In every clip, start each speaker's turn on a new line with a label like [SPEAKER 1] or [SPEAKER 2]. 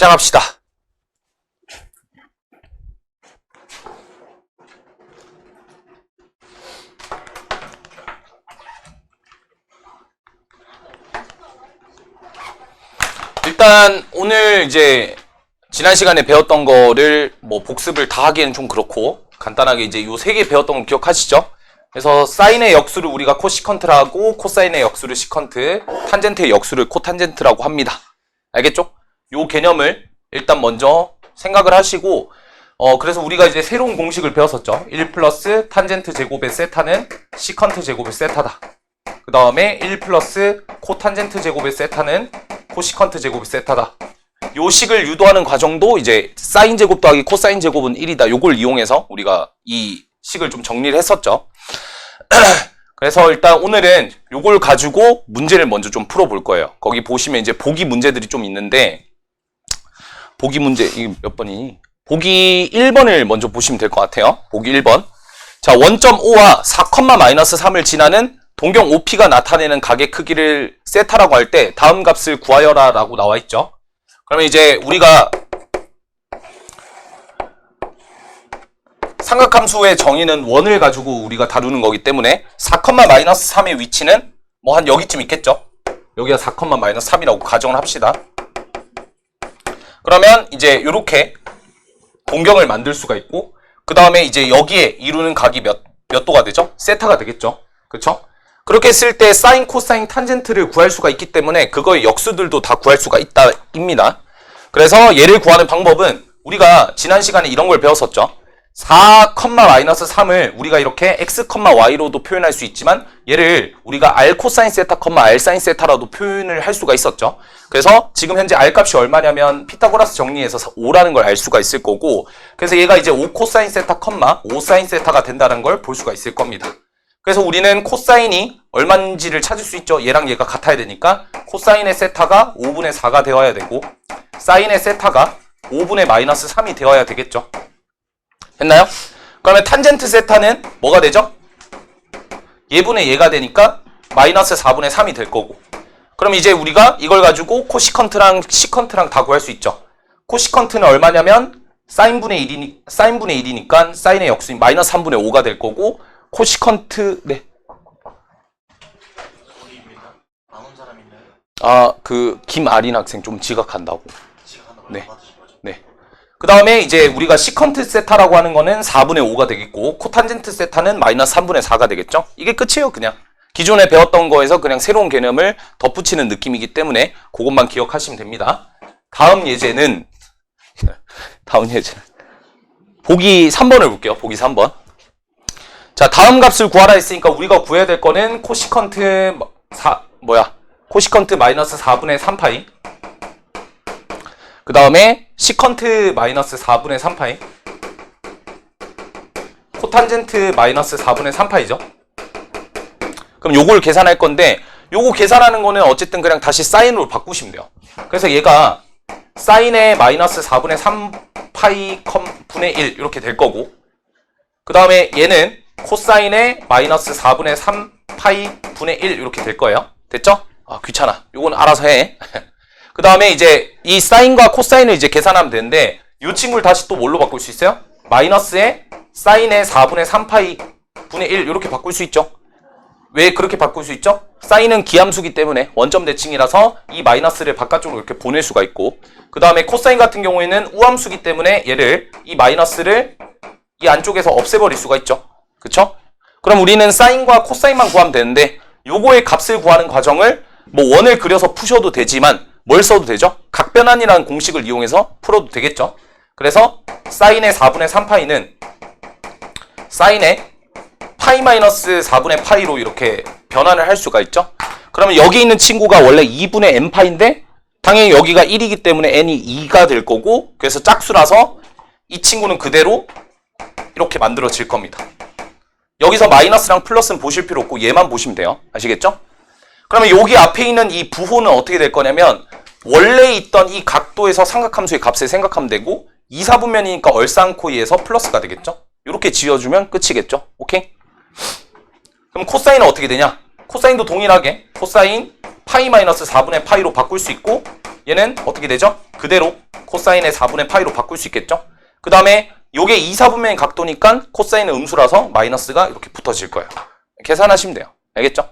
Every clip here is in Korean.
[SPEAKER 1] 시작합시다. 일단 오늘 이제 지난 시간에 배웠던 거를 뭐 복습을 다 하기에는 좀 그렇고 간단하게 이제 요 세 개 배웠던 거 기억하시죠? 그래서 사인의 역수를 우리가 코시컨트라고, 코사인의 역수를 시컨트, 탄젠트의 역수를 코탄젠트라고 합니다. 알겠죠? 요 개념을 일단 먼저 생각을 하시고, 그래서 우리가 이제 새로운 공식을 배웠었죠. 1 플러스 탄젠트 제곱의 세타는 시컨트 제곱의 세타다. 그 다음에 1 플러스 코탄젠트 제곱의 세타는 코시컨트 제곱의 세타다. 요 식을 유도하는 과정도 이제 사인 제곱 더하기 코사인 제곱은 1이다. 요걸 이용해서 우리가 이 식을 좀 정리를 했었죠. 그래서 일단 오늘은 요걸 가지고 문제를 먼저 좀 풀어볼 거예요. 거기 보시면 이제 보기 문제들이 좀 있는데, 보기 문제, 이게 몇 번이니? 보기 1번을 먼저 보시면 될 것 같아요. 보기 1번. 자, 원점 O와 4,-3을 지나는 동경 OP가 나타내는 각의 크기를 세타라고 할 때 다음 값을 구하여라 라고 나와 있죠. 그러면 이제 우리가 삼각함수의 정의는 원을 가지고 우리가 다루는 거기 때문에 4,-3의 위치는 뭐 한 여기쯤 있겠죠. 여기가 4,-3이라고 가정을 합시다. 그러면 이제 이렇게 동경을 만들 수가 있고, 그 다음에 이제 여기에 이루는 각이 몇 도가 되죠? 세타가 되겠죠. 그렇죠? 그렇게 했을 때 사인, 코사인, 탄젠트를 구할 수가 있기 때문에 그거의 역수들도 다 구할 수가 있다입니다. 그래서 얘를 구하는 방법은 우리가 지난 시간에 이런 걸 배웠었죠. 4,-3을 우리가 이렇게 x, y로도 표현할 수 있지만 얘를 우리가 r 코사인 세타, r 사인 세타라도 표현을 할 수가 있었죠. 그래서 지금 현재 r 값이 얼마냐면 피타고라스 정리해서 5라는 걸 알 수가 있을 거고, 그래서 얘가 이제 5 코사인 세타, 5 사인 세타가 된다는 걸 볼 수가 있을 겁니다. 그래서 우리는 코사인이 얼마인지를 찾을 수 있죠. 얘랑 얘가 같아야 되니까 코사인의 세타가 5분의 4가 되어야 되고 사인의 세타가 5분의 마이너스 3이 되어야 되겠죠. 됐나요? 그러면 탄젠트 세타는 뭐가 되죠? 얘분의 얘가 되니까 마이너스 4분의 3이 될 거고, 그럼 이제 우리가 이걸 가지고 코시컨트랑 시컨트랑 다 구할 수 있죠. 코시컨트는 얼마냐면 사인분의 1이니까 사인의 역수인 마이너스 3분의 5가 될 거고, 코시컨트, 네.
[SPEAKER 2] 안 온 사람 있나요?
[SPEAKER 1] 김아린 학생 좀 지각한다고. 네. 네. 그 다음에 이제 우리가 시컨트 세타라고 하는 거는 4분의 5가 되겠고, 코탄젠트 세타는 마이너스 3분의 4가 되겠죠? 이게 끝이에요, 그냥. 기존에 배웠던 거에서 그냥 새로운 개념을 덧붙이는 느낌이기 때문에 그것만 기억하시면 됩니다. 다음 예제는, 보기 3번을 볼게요. 보기 3번. 자, 다음 값을 구하라 했으니까 우리가 구해야 될 거는 코시컨트, 코시컨트 마이너스 4분의 3파이. 그 다음에 시컨트 마이너스 4분의 3파이, 코탄젠트 마이너스 4분의 3파이죠. 그럼 요걸 계산할 건데, 요거 계산하는 거는 어쨌든 그냥 다시 사인으로 바꾸시면 돼요. 그래서 얘가 사인의 마이너스 4분의 3파이 분의 1 이렇게 될 거고, 그 다음에 얘는 코사인의 마이너스 4분의 3파이 분의 1 이렇게 될 거예요. 됐죠? 귀찮아. 요건 알아서 해. 그 다음에 이제 이 사인과 코사인을 이제 계산하면 되는데, 이 친구를 다시 또 뭘로 바꿀 수 있어요? 마이너스에 사인의 4분의 3파이 분의 1 이렇게 바꿀 수 있죠. 왜 그렇게 바꿀 수 있죠? 사인은 기함수기 때문에 원점 대칭이라서 이 마이너스를 바깥쪽으로 이렇게 보낼 수가 있고, 그 다음에 코사인 같은 경우에는 우함수기 때문에 얘를, 이 마이너스를 이 안쪽에서 없애버릴 수가 있죠. 그쵸? 그럼 우리는 사인과 코사인만 구하면 되는데, 요거의 값을 구하는 과정을 뭐 원을 그려서 푸셔도 되지만 뭘 써도 되죠? 각변환이라는 공식을 이용해서 풀어도 되겠죠? 그래서 사인의 4분의 3파이는 사인의 파이 마이너스 4분의 파이로 이렇게 변환을 할 수가 있죠? 그러면 여기 있는 친구가 원래 2분의 n파인데 당연히 여기가 1이기 때문에 n이 2가 될 거고, 그래서 짝수라서 이 친구는 그대로 이렇게 만들어질 겁니다. 여기서 마이너스랑 플러스는 보실 필요 없고 얘만 보시면 돼요. 아시겠죠? 그러면 여기 앞에 있는 이 부호는 어떻게 될 거냐면 원래 있던 이 각도에서 삼각함수의 값을 생각하면 되고, 2, 4분면이니까 얼싸안고 2에서 플러스가 되겠죠? 이렇게 지어주면 끝이겠죠? 오케이? 그럼 코사인은 어떻게 되냐? 코사인도 동일하게 코사인 파이 마이너스 4분의 파이로 바꿀 수 있고, 얘는 어떻게 되죠? 그대로 코사인의 4분의 파이로 바꿀 수 있겠죠? 그 다음에 요게 2, 4분면의 각도니까 코사인은 음수라서 마이너스가 이렇게 붙어질 거예요. 계산하시면 돼요. 알겠죠?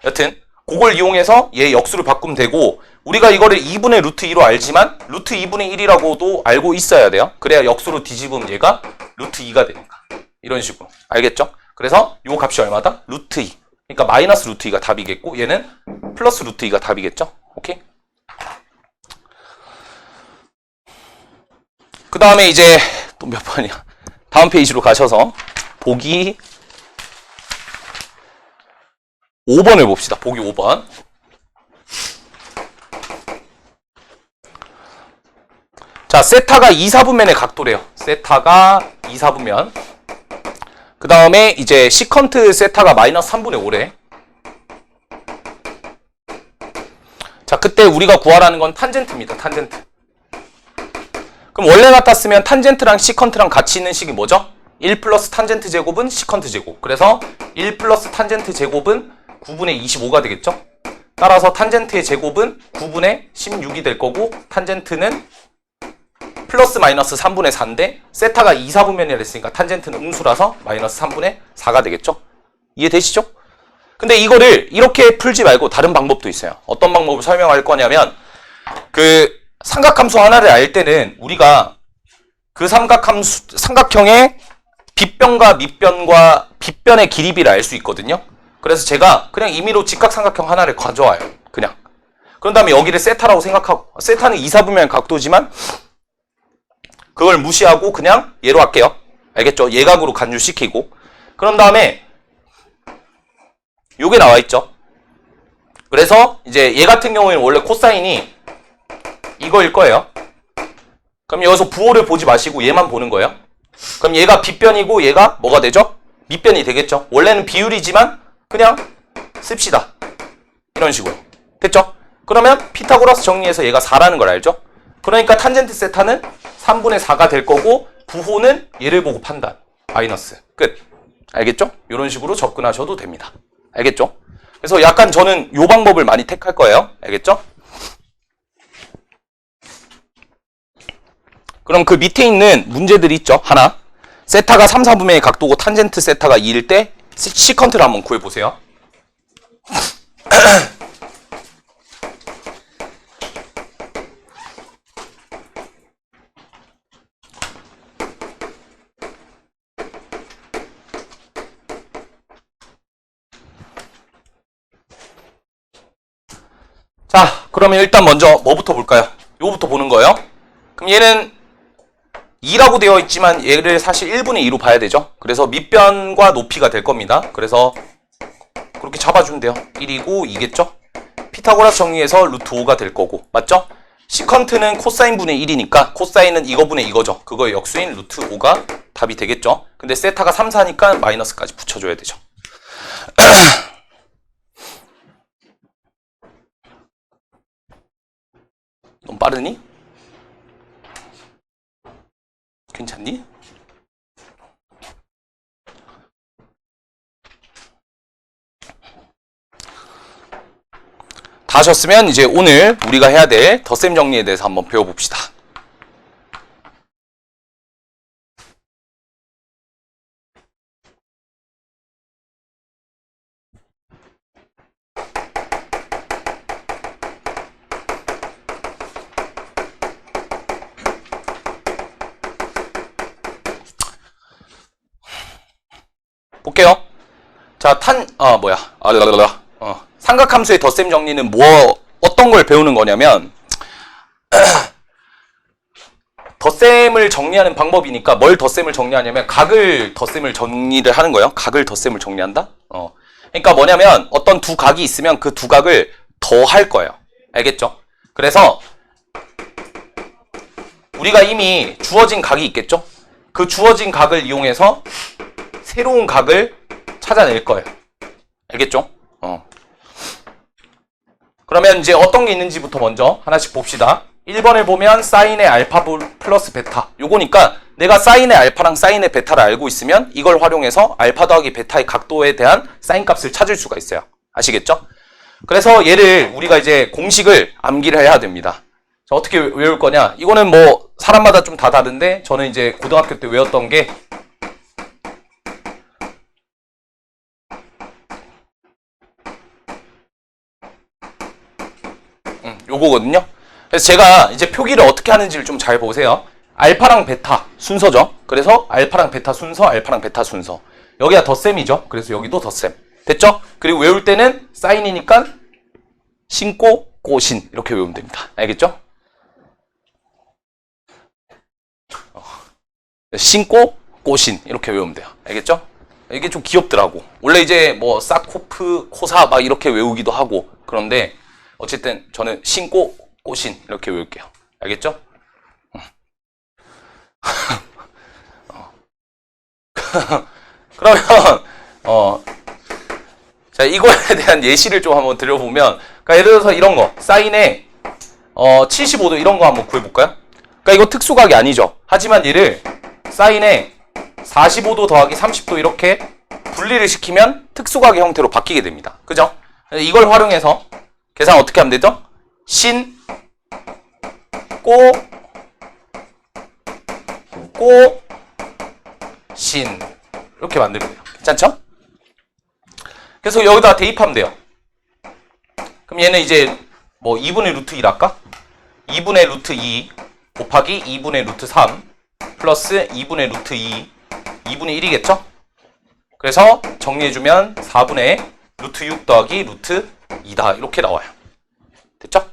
[SPEAKER 1] 여튼 그걸 이용해서 얘 역수를 바꾸면 되고, 우리가 이거를 2분의 루트 2로 알지만 루트 2분의 1이라고도 알고 있어야 돼요. 그래야 역수로 뒤집으면 얘가 루트 2가 되니까. 이런 식으로. 알겠죠? 그래서 요 값이 얼마다? 루트 2. 그러니까 마이너스 루트 2가 답이겠고, 얘는 플러스 루트 2가 답이겠죠? 오케이? 그 다음에 이제 또 몇 번이야? 다음 페이지로 가셔서 보기 5번을 봅시다. 보기 5번. 자, 세타가 2, 4분면의 각도래요. 세타가 2, 4분면. 그 다음에 이제 시컨트 세타가 마이너스 3분의 5래. 자, 그때 우리가 구하라는 건 탄젠트입니다. 탄젠트. 그럼 원래 같았으면 탄젠트랑 시컨트랑 같이 있는 식이 뭐죠? 1 플러스 탄젠트 제곱은 시컨트 제곱. 그래서 1 플러스 탄젠트 제곱은 9분의 25가 되겠죠? 따라서 탄젠트의 제곱은 9분의 16이 될 거고, 탄젠트는 플러스 마이너스 3분의 4인데 세타가 2, 4분면이라 했으니까 탄젠트는 음수라서 마이너스 3분의 4가 되겠죠? 이해되시죠? 근데 이거를 이렇게 풀지 말고 다른 방법도 있어요. 어떤 방법을 설명할 거냐면, 그 삼각함수 하나를 알 때는 우리가 그 삼각형의 빗변과 밑변과 빗변의 길이비를 알 수 있거든요. 그래서 제가 그냥 임의로 직각삼각형 하나를 가져와요. 그냥. 그런 다음에 여기를 세타라고 생각하고, 세타는 2, 4분면 각도지만 그걸 무시하고 그냥 얘로 할게요. 알겠죠? 예각으로 간주시키고. 그런 다음에 요게 나와 있죠. 그래서 이제 얘 같은 경우에는 원래 코사인이 이거일 거예요. 그럼 여기서 부호를 보지 마시고 얘만 보는 거예요. 그럼 얘가 빗변이고 얘가 뭐가 되죠? 밑변이 되겠죠. 원래는 비율이지만 그냥 씁시다. 이런 식으로. 됐죠? 그러면 피타고라스 정리해서 얘가 4라는 걸 알죠? 그러니까 탄젠트 세타는 3분의 4가 될 거고, 부호는 얘를 보고 판단. 마이너스. 끝. 알겠죠? 이런 식으로 접근하셔도 됩니다. 알겠죠? 그래서 약간 저는 요 방법을 많이 택할 거예요. 알겠죠? 그럼 그 밑에 있는 문제들이 있죠. 하나. 세타가 3, 4분면의 각도고 탄젠트 세타가 2일 때 시컨트를 한번 구해보세요. 자, 그러면 일단 먼저 뭐부터 볼까요? 요거부터 보는 거예요. 그럼 얘는 2라고 되어 있지만 얘를 사실 1분의 2로 봐야 되죠. 그래서 밑변과 높이가 될 겁니다. 그래서 그렇게 잡아주면 돼요. 1이고 2겠죠? 피타고라스 정리해서 루트 5가 될 거고. 맞죠? 시컨트는 코사인 분의 1이니까 코사인은 이거분의 이거죠. 그거의 역수인 루트 5가 답이 되겠죠. 근데 세타가 3, 4니까 마이너스까지 붙여줘야 되죠. 너무 빠르니? 괜찮니? 다 하셨으면 이제 오늘 우리가 해야 될 덧셈 정리에 대해서 한번 배워봅시다. 볼게요. 자, 삼각함수의 덧셈 정리는 어떤 걸 배우는 거냐면, 덧셈을 정리하는 방법이니까 뭘 덧셈을 정리하냐면 각을 덧셈을 정리를 하는 거예요. 각을 덧셈을 정리한다? 그러니까 뭐냐면 어떤 두 각이 있으면 그 두 각을 더 할 거예요. 알겠죠? 그래서 우리가 이미 주어진 각이 있겠죠? 그 주어진 각을 이용해서 새로운 각을 찾아낼 거예요. 알겠죠? 그러면 이제 어떤 게 있는지부터 먼저 하나씩 봅시다. 1번을 보면 사인의 알파 플러스 베타. 요거니까 내가 사인의 알파랑 사인의 베타를 알고 있으면 이걸 활용해서 알파 더하기 베타의 각도에 대한 사인 값을 찾을 수가 있어요. 아시겠죠? 그래서 얘를 우리가 이제 공식을 암기를 해야 됩니다. 자, 어떻게 외울 거냐? 이거는 뭐 사람마다 좀 다 다른데 저는 이제 고등학교 때 외웠던 게 요거거든요. 그래서 제가 이제 표기를 어떻게 하는지를 좀 잘 보세요. 알파랑 베타 순서죠. 그래서 알파랑 베타 순서, 알파랑 베타 순서. 여기가 덧셈이죠. 그래서 여기도 덧셈. 됐죠? 그리고 외울 때는 사인이니까 신고, 꼬신 이렇게 외우면 됩니다. 알겠죠? 신고, 꼬신 이렇게 외우면 돼요. 알겠죠? 이게 좀 귀엽더라고. 원래 이제 뭐 사코프, 코사 막 이렇게 외우기도 하고 그런데 어쨌든 저는 신고, 꼬신 이렇게 외울게요. 알겠죠? 그러면 자, 이거에 대한 예시를 좀 한번 드려보면, 그러니까 예를 들어서 이런 거 사인에 75도 이런 거 한번 구해볼까요? 그러니까 이거 특수각이 아니죠. 하지만 얘를 사인에 45도 더하기 30도 이렇게 분리를 시키면 특수각의 형태로 바뀌게 됩니다. 그죠? 이걸 활용해서 계산 어떻게 하면 되죠? 신, 꼬, 신 이렇게 만들면 돼요. 괜찮죠? 그래서 여기다 대입하면 돼요. 그럼 얘는 이제 뭐 2분의 루트 1 할까? 2분의 루트 2 곱하기 2분의 루트 3 플러스 2분의 루트 2 2분의 1이겠죠? 그래서 정리해주면 4분의 루트 6 더하기 루트 2다 이렇게 나와요. 됐죠?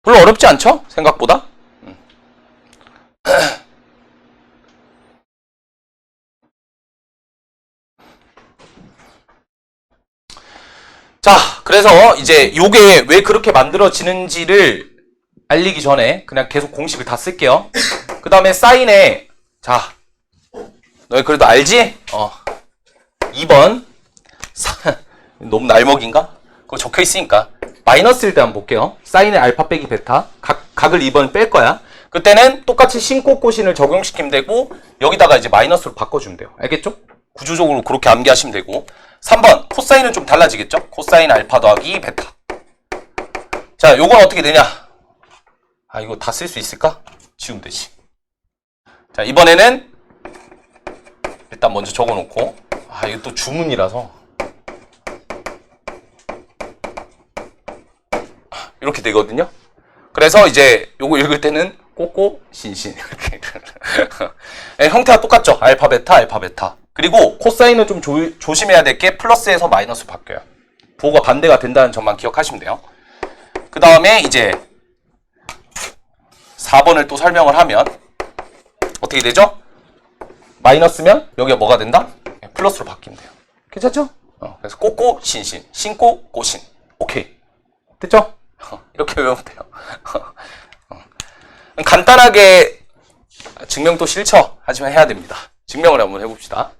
[SPEAKER 1] 별로 어렵지 않죠? 생각보다. 자, 그래서 이제 요게 왜 그렇게 만들어지는지를 알리기 전에 그냥 계속 공식을 다 쓸게요. 그 다음에 사인에, 자, 너희 그래도 알지? 2번. 너무 날먹인가? 그거 적혀 있으니까. 마이너스일 때 한번 볼게요. 사인의 알파 빼기 베타. 각을 2번 뺄 거야. 그때는 똑같이 신꼬꼬신을 적용시키면 되고, 여기다가 이제 마이너스로 바꿔주면 돼요. 알겠죠? 구조적으로 그렇게 암기하시면 되고. 3번. 코사인은 좀 달라지겠죠? 코사인 알파 더하기 베타. 자, 요건 어떻게 되냐? 아, 이거 다 쓸 수 있을까? 지우면 되지. 자, 이번에는 일단 먼저 적어놓고. 아, 이거 또 주문이라서. 이렇게 되거든요. 그래서 이제 요거 읽을 때는 꼬꼬 신신 이렇게 형태가 똑같죠. 알파 베타 알파 베타. 그리고 코사인은 좀 조심해야 될 게 플러스에서 마이너스 바뀌어요. 부호가 반대가 된다는 점만 기억하시면 돼요. 그 다음에 이제 4번을 또 설명을 하면 어떻게 되죠? 마이너스면 여기가 뭐가 된다? 플러스로 바뀐대요. 괜찮죠? 그래서 꼬꼬 신신 신꼬 꼬신. 오케이. 됐죠? 이렇게 외우면 돼요. 간단하게 증명도 싫죠? 하지만 해야 됩니다. 증명을 한번 해봅시다.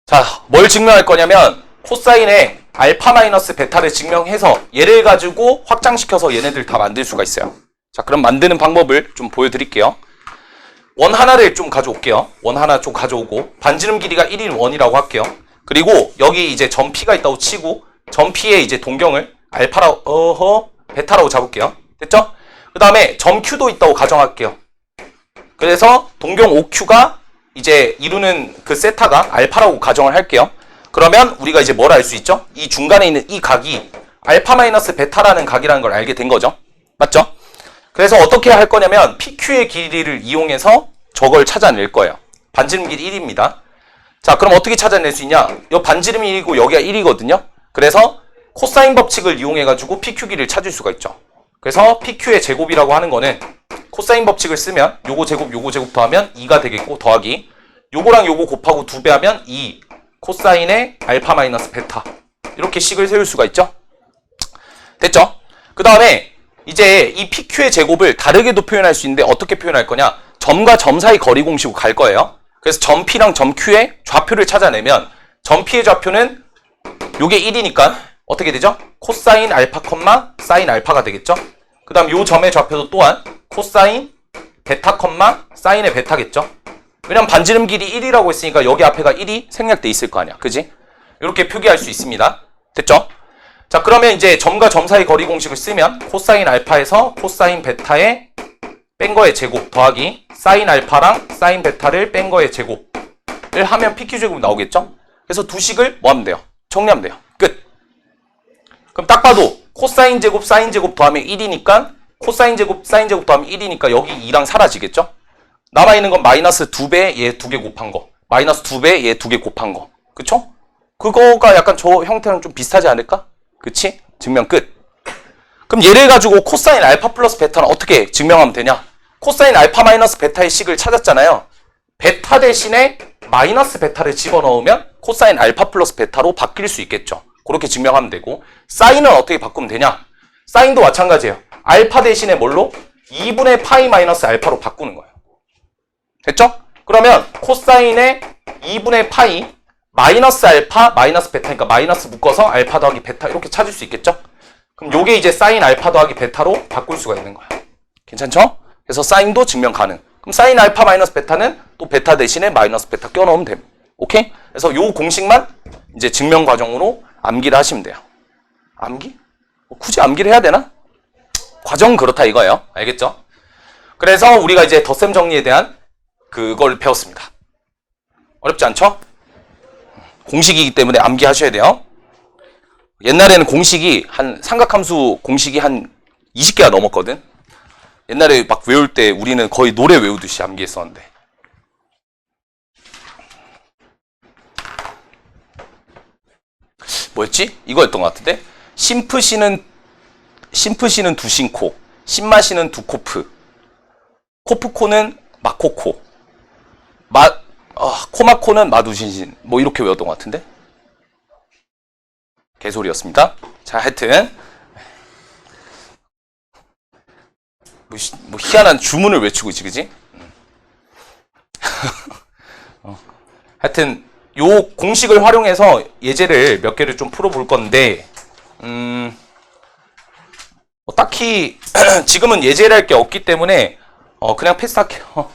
[SPEAKER 1] 자, 뭘 증명할 거냐면 코사인의 알파 마이너스 베타를 증명해서 얘를 가지고 확장시켜서 얘네들 다 만들 수가 있어요. 자, 그럼 만드는 방법을 좀 보여드릴게요. 원 하나를 좀 가져올게요. 원 하나 좀 가져오고 반지름 길이가 1인 원이라고 할게요. 그리고 여기 이제 점 P가 있다고 치고 점 P의 이제 동경을 알파라고 베타라고 잡을게요. 됐죠? 그 다음에 점 Q도 있다고 가정할게요. 그래서 동경 OQ가 이제 이루는 그 세타가 알파라고 가정을 할게요. 그러면 우리가 이제 뭘 알 수 있죠? 이 중간에 있는 이 각이 알파 마이너스 베타라는 각이라는 걸 알게 된 거죠. 맞죠? 그래서 어떻게 할 거냐면 PQ의 길이를 이용해서 저걸 찾아낼 거예요. 반지름 길이 1입니다. 자, 그럼 어떻게 찾아낼 수 있냐? 이 반지름이 1이고 여기가 1이거든요. 그래서 코사인 법칙을 이용해가지고 PQ 길이를 찾을 수가 있죠. 그래서 PQ의 제곱이라고 하는 거는 코사인 법칙을 쓰면 요거 제곱 더하면 2가 되겠고 더하기 요거랑 요거 곱하고 2배 하면 2 코사인의 알파 마이너스 베타 이렇게 식을 세울 수가 있죠. 됐죠? 그 다음에 이제 이 PQ의 제곱을 다르게도 표현할 수 있는데 어떻게 표현할 거냐? 점과 점 사이 거리 공식으로 갈 거예요. 그래서 점 P랑 점 Q의 좌표를 찾아내면 점 P의 좌표는 요게 1이니까 어떻게 되죠? 코사인 알파 콤마 사인 알파가 되겠죠? 그 다음 요 점의 좌표도 또한 코사인 베타 컴마 사인의 베타겠죠. 왜냐면 반지름 길이 1이라고 했으니까 여기 앞에가 1이 생략돼 있을 거 아니야. 그지? 이렇게 표기할 수 있습니다. 됐죠? 자, 그러면 이제 점과 점 사이 거리 공식을 쓰면 코사인 알파에서 코사인 베타의 뺀 거의 제곱 더하기 사인 알파랑 사인 베타를 뺀 거의 제곱을 하면 PQ 제곱이 나오겠죠? 그래서 두 식을 뭐 하면 돼요? 정리하면 돼요. 끝. 그럼 딱 봐도 코사인 제곱 사인 제곱 더하면 1이니까 코사인 제곱 사인 제곱 더하면 1이니까 여기 2랑 사라지겠죠? 남아있는 건 마이너스 2배 얘 2개 곱한 거 마이너스 2배 얘 2개 곱한 거 그쵸? 그거가 약간 저 형태랑 좀 비슷하지 않을까? 그치? 증명 끝. 그럼 얘를 가지고 코사인 알파 플러스 베타는 어떻게 증명하면 되냐? 코사인 알파 마이너스 베타의 식을 찾았잖아요. 베타 대신에 마이너스 베타를 집어넣으면 코사인 알파 플러스 베타로 바뀔 수 있겠죠. 그렇게 증명하면 되고 사인은 어떻게 바꾸면 되냐? 사인도 마찬가지예요. 알파 대신에 뭘로? 2분의 파이 마이너스 알파로 바꾸는 거예요. 됐죠? 그러면 코사인의 2분의 파이 마이너스 알파 마이너스 베타니까 마이너스 묶어서 알파 더하기 베타 이렇게 찾을 수 있겠죠? 그럼 요게 이제 사인 알파 더하기 베타로 바꿀 수가 있는 거야. 괜찮죠? 그래서 사인도 증명 가능. 그럼 사인 알파 마이너스 베타는 또 베타 대신에 마이너스 베타 껴넣으면 됩니다. 오케이? 그래서 요 공식만 이제 증명 과정으로 암기를 하시면 돼요. 암기? 굳이 암기를 해야 되나? 과정은 그렇다 이거예요. 알겠죠? 그래서 우리가 이제 덧셈 정리에 대한 그걸 배웠습니다. 어렵지 않죠? 공식이기 때문에 암기하셔야 돼요. 옛날에는 공식이 삼각함수 공식이 한 20개가 넘었거든. 옛날에 막 외울 때 우리는 거의 노래 외우듯이 암기했었는데. 뭐였지? 이거였던 것 같은데. 심프시는 두 신코, 신마시는 두 코프, 코프코는 마코코, 코마코는 마두신신. 뭐 이렇게 외웠던 것 같은데. 개소리였습니다. 자, 하여튼 뭐 희한한 주문을 외치고 있지, 그지? 하여튼 요 공식을 활용해서 예제를 몇 개를 좀 풀어볼 건데, 뭐 딱히 지금은 예제를 할 게 없기 때문에 그냥 패스할게요.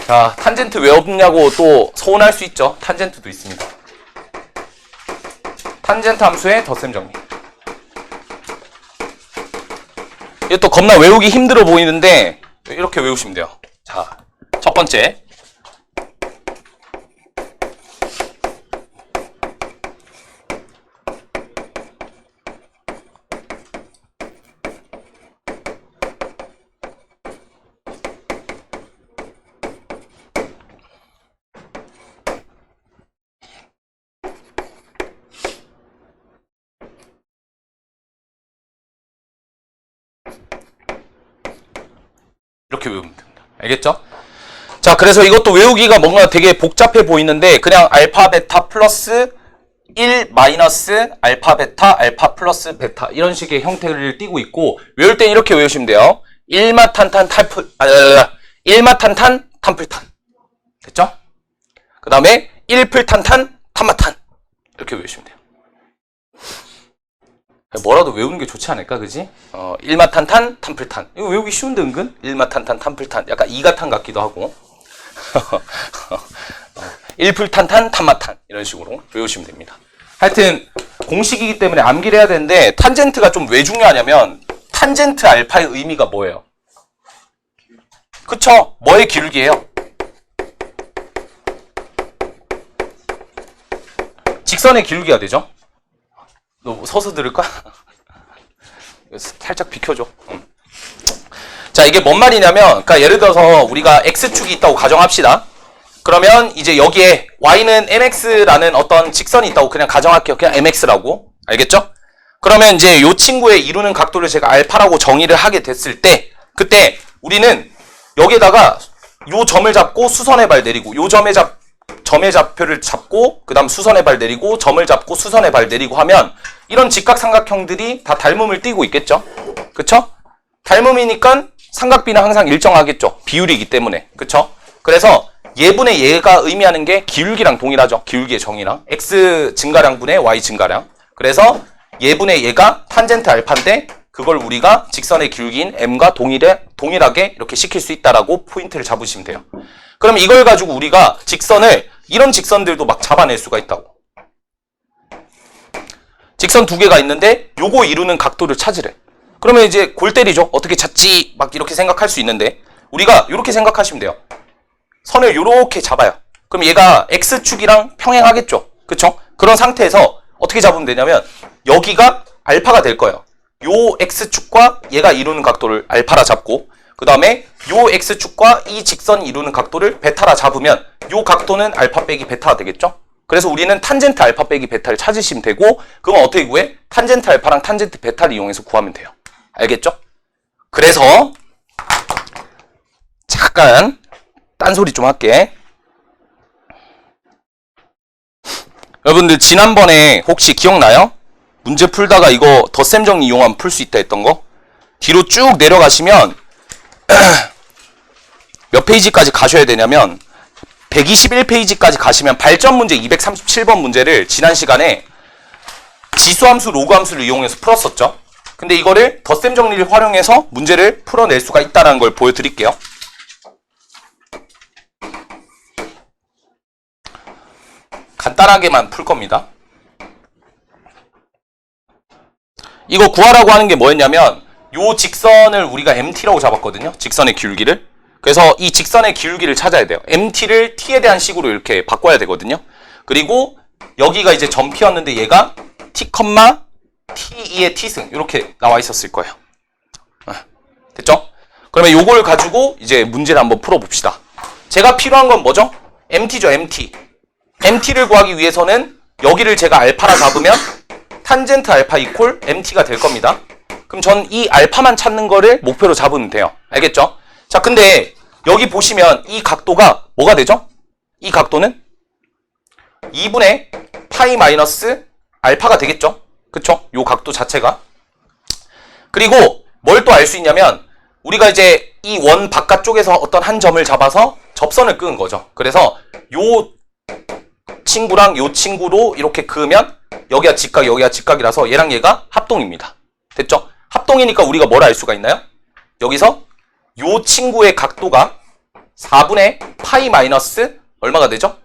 [SPEAKER 1] 자, 탄젠트 왜 없냐고 또 서운할 수 있죠. 탄젠트도 있습니다. 탄젠트 함수의 덧셈 정리. 이게 또 겁나 외우기 힘들어 보이는데 이렇게 외우시면 돼요. 자, 첫 번째. 이렇게 외우면 됩니다. 알겠죠? 자, 그래서 이것도 외우기가 뭔가 되게 복잡해 보이는데 그냥 알파 베타 플러스 1 마이너스 알파 베타 알파 플러스 베타 이런 식의 형태를 띠고 있고 외울 땐 이렇게 외우시면 돼요. 1마탄탄 탄풀탄 됐죠? 그 다음에 1풀탄탄 탄마탄 이렇게 외우시면 돼요. 뭐라도 외우는 게 좋지 않을까, 그지? 1마탄탄 탄풀탄. 이거 외우기 쉬운데 은근? 1마탄탄 탄풀탄. 약간 이가탄 같기도 하고. 1풀탄탄 탄마탄. 이런 식으로 외우시면 됩니다. 하여튼 공식이기 때문에 암기를 해야 되는데 탄젠트가 좀 왜 중요하냐면 탄젠트 알파의 의미가 뭐예요? 그쵸? 뭐의 기울기예요? 직선의 기울기가 되죠? 너 서서 들을까? 살짝 비켜줘. 자, 이게 뭔 말이냐면, 그러니까 예를 들어서 우리가 x축이 있다고 가정합시다. 그러면 이제 여기에 y는 mx라는 어떤 직선이 있다고 그냥 가정할게요. 그냥 mx라고. 알겠죠? 그러면 이제 요 친구의 이루는 각도를 제가 알파라고 정의를 하게 됐을 때, 그때 우리는 여기에다가 요 점을 잡고 수선의 발 내리고, 요 점의 좌표를 잡고 그 다음 수선의 발 내리고 점을 잡고 수선의 발 내리고 하면 이런 직각삼각형들이 다 닮음을 띠고 있겠죠? 그쵸? 닮음이니까 삼각비는 항상 일정하겠죠? 비율이기 때문에. 그쵸? 그래서 얘분의 얘가 의미하는 게 기울기랑 동일하죠? 기울기의 정의랑 x 증가량분의 y 증가량. 그래서 얘분의 얘가 탄젠트 알파인데 그걸 우리가 직선의 길기인 m과 동일하게 이렇게 시킬 수 있다라고 포인트를 잡으시면 돼요. 그럼 이걸 가지고 우리가 직선을 이런 직선들도 막 잡아낼 수가 있다고. 직선 두 개가 있는데 요거 이루는 각도를 찾으래. 그러면 이제 골 때리죠. 어떻게 찾지? 막 이렇게 생각할 수 있는데 우리가 이렇게 생각하시면 돼요. 선을 요렇게 잡아요. 그럼 얘가 x축이랑 평행하겠죠. 그쵸? 그런 상태에서 어떻게 잡으면 되냐면 여기가 알파가 될 거예요. 요 x축과 얘가 이루는 각도를 알파라 잡고 그 다음에 요 x축과 이 직선이 이루는 각도를 베타라 잡으면 요 각도는 알파 빼기 베타가 되겠죠? 그래서 우리는 탄젠트 알파 빼기 베타를 찾으시면 되고 그건 어떻게 구해? 탄젠트 알파랑 탄젠트 베타를 이용해서 구하면 돼요. 알겠죠? 그래서 잠깐 딴소리 좀 할게. 여러분들 지난번에 혹시 기억나요? 문제 풀다가 이거 덧셈 정리 이용하면 풀 수 있다 했던 거? 뒤로 쭉 내려가시면 몇 페이지까지 가셔야 되냐면 121페이지까지 가시면 발전 문제 237번 문제를 지난 시간에 지수함수, 로그함수를 이용해서 풀었었죠. 근데 이거를 덧셈 정리를 활용해서 문제를 풀어낼 수가 있다는 걸 보여드릴게요. 간단하게만 풀 겁니다. 이거 구하라고 하는 게 뭐였냐면 요 직선을 우리가 MT라고 잡았거든요. 직선의 기울기를. 그래서 이 직선의 기울기를 찾아야 돼요. MT를 T에 대한 식으로 이렇게 바꿔야 되거든요. 그리고 여기가 이제 점피였는데 얘가 T, T2의 T승 이렇게 나와 있었을 거예요. 됐죠? 그러면 요걸 가지고 이제 문제를 한번 풀어봅시다. 제가 필요한 건 뭐죠? MT죠, MT. MT를 구하기 위해서는 여기를 제가 알파라 잡으면 탄젠트 알파 이퀄 MT가 될 겁니다. 그럼 전 이 알파만 찾는 거를 목표로 잡으면 돼요. 알겠죠? 자, 근데 여기 보시면 이 각도가 뭐가 되죠? 이 각도는 2분의 파이 마이너스 알파가 되겠죠? 그쵸? 요 각도 자체가. 그리고 뭘 또 알 수 있냐면 우리가 이제 이 원 바깥쪽에서 어떤 한 점을 잡아서 접선을 끄은 거죠. 그래서 요 친구랑 요 친구로 이렇게 그으면 여기가 직각, 여기가 직각이라서 얘랑 얘가 합동입니다. 됐죠? 합동이니까 우리가 뭘 알 수가 있나요? 여기서 요 친구의 각도가 4분의 파이 마이너스 얼마가 되죠?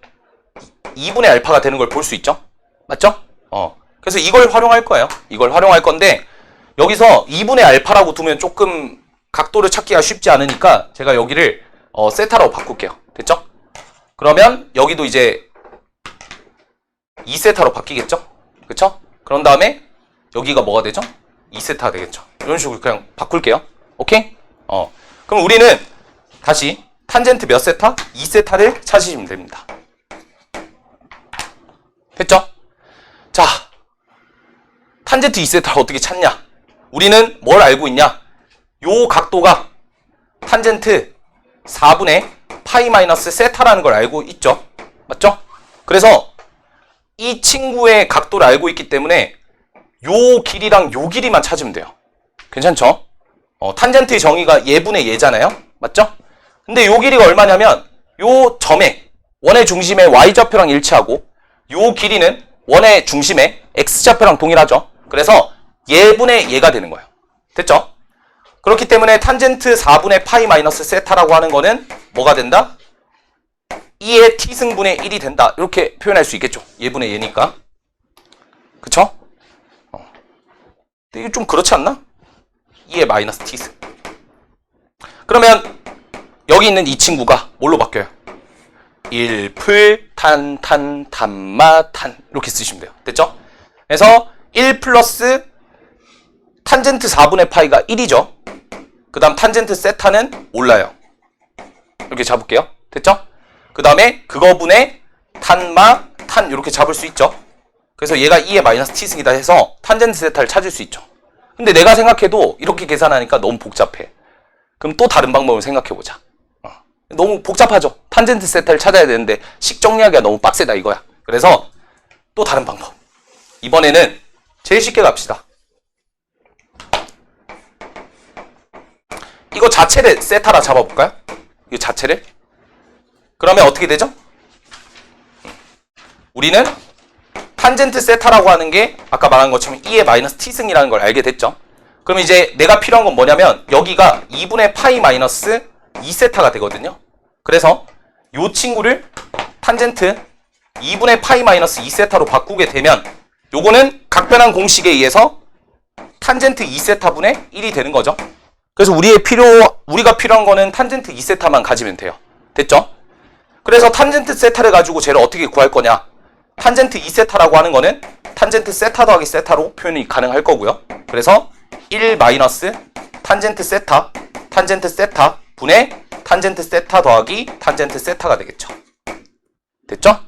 [SPEAKER 1] 2분의 알파가 되는 걸 볼 수 있죠? 맞죠? 그래서 이걸 활용할 거예요. 이걸 활용할 건데 여기서 2분의 알파라고 두면 조금 각도를 찾기가 쉽지 않으니까 제가 여기를 세타라고 바꿀게요. 됐죠? 그러면 여기도 이제 2세타로 바뀌겠죠? 그쵸? 그런 다음에 여기가 뭐가 되죠? 2세타가 되겠죠? 이런 식으로 그냥 바꿀게요. 오케이? 그럼 우리는 다시 탄젠트 몇 세타? 2세타를 찾으시면 됩니다. 됐죠? 자, 탄젠트 2세타를 어떻게 찾냐? 우리는 뭘 알고 있냐? 요 각도가 탄젠트 4분의 파이 마이너스 세타라는 걸 알고 있죠? 맞죠? 그래서 이 친구의 각도를 알고 있기 때문에 요 길이랑 요 길이만 찾으면 돼요. 괜찮죠? 탄젠트의 정의가 얘분의 얘잖아요? 맞죠? 근데 요 길이가 얼마냐면 요 점에 원의 중심에 y좌표랑 일치하고 요 길이는 원의 중심에 x좌표랑 동일하죠? 그래서 얘분의 얘가 되는 거예요. 됐죠? 그렇기 때문에 탄젠트 4분의 파이 마이너스 세타라고 하는 거는 뭐가 된다? 2의 t승분의 1이 된다. 이렇게 표현할 수 있겠죠. 얘분의 얘니까. 그쵸? 근데 이게 좀 그렇지 않나? 2의 마이너스 t승. 그러면 여기 있는 이 친구가 뭘로 바뀌어요? 1풀 탄 탄 탄마 탄 이렇게 쓰시면 돼요. 됐죠? 그래서 1 플러스 탄젠트 4분의 파이가 1이죠. 그 다음 탄젠트 세타는 몰라요. 이렇게 잡을게요. 됐죠? 그 다음에 그거분의 탄마 탄 이렇게 잡을 수 있죠. 그래서 얘가 2의 마이너스 t승이다 해서 탄젠트 세타를 찾을 수 있죠. 근데 내가 생각해도 이렇게 계산하니까 너무 복잡해. 그럼 또 다른 방법을 생각해보자. 너무 복잡하죠. 탄젠트 세타를 찾아야 되는데 식 정리하기가 너무 빡세다 이거야. 그래서 또 다른 방법. 이번에는 제일 쉽게 갑시다. 이거 자체를 세타라 잡아볼까요? 이거 자체를. 그러면 어떻게 되죠? 우리는 탄젠트 세타라고 하는 게 아까 말한 것처럼 2의 마이너스 t승이라는 걸 알게 됐죠. 그럼 이제 내가 필요한 건 뭐냐면 여기가 2분의 파이 마이너스 2세타가 되거든요. 그래서 이 친구를 탄젠트 2분의 파이 마이너스 2세타로 바꾸게 되면 요거는 각변환 공식에 의해서 탄젠트 2세타분의 1이 되는 거죠. 그래서 우리가 필요한 거는 탄젠트 2세타만 가지면 돼요. 됐죠? 그래서 탄젠트 세타를 가지고 쟤를 어떻게 구할 거냐? 탄젠트 2세타라고 하는 거는 탄젠트 세타 더하기 세타로 표현이 가능할 거고요. 그래서 1 마이너스 탄젠트 세타 분의 탄젠트 세타 더하기 탄젠트 세타가 되겠죠. 됐죠?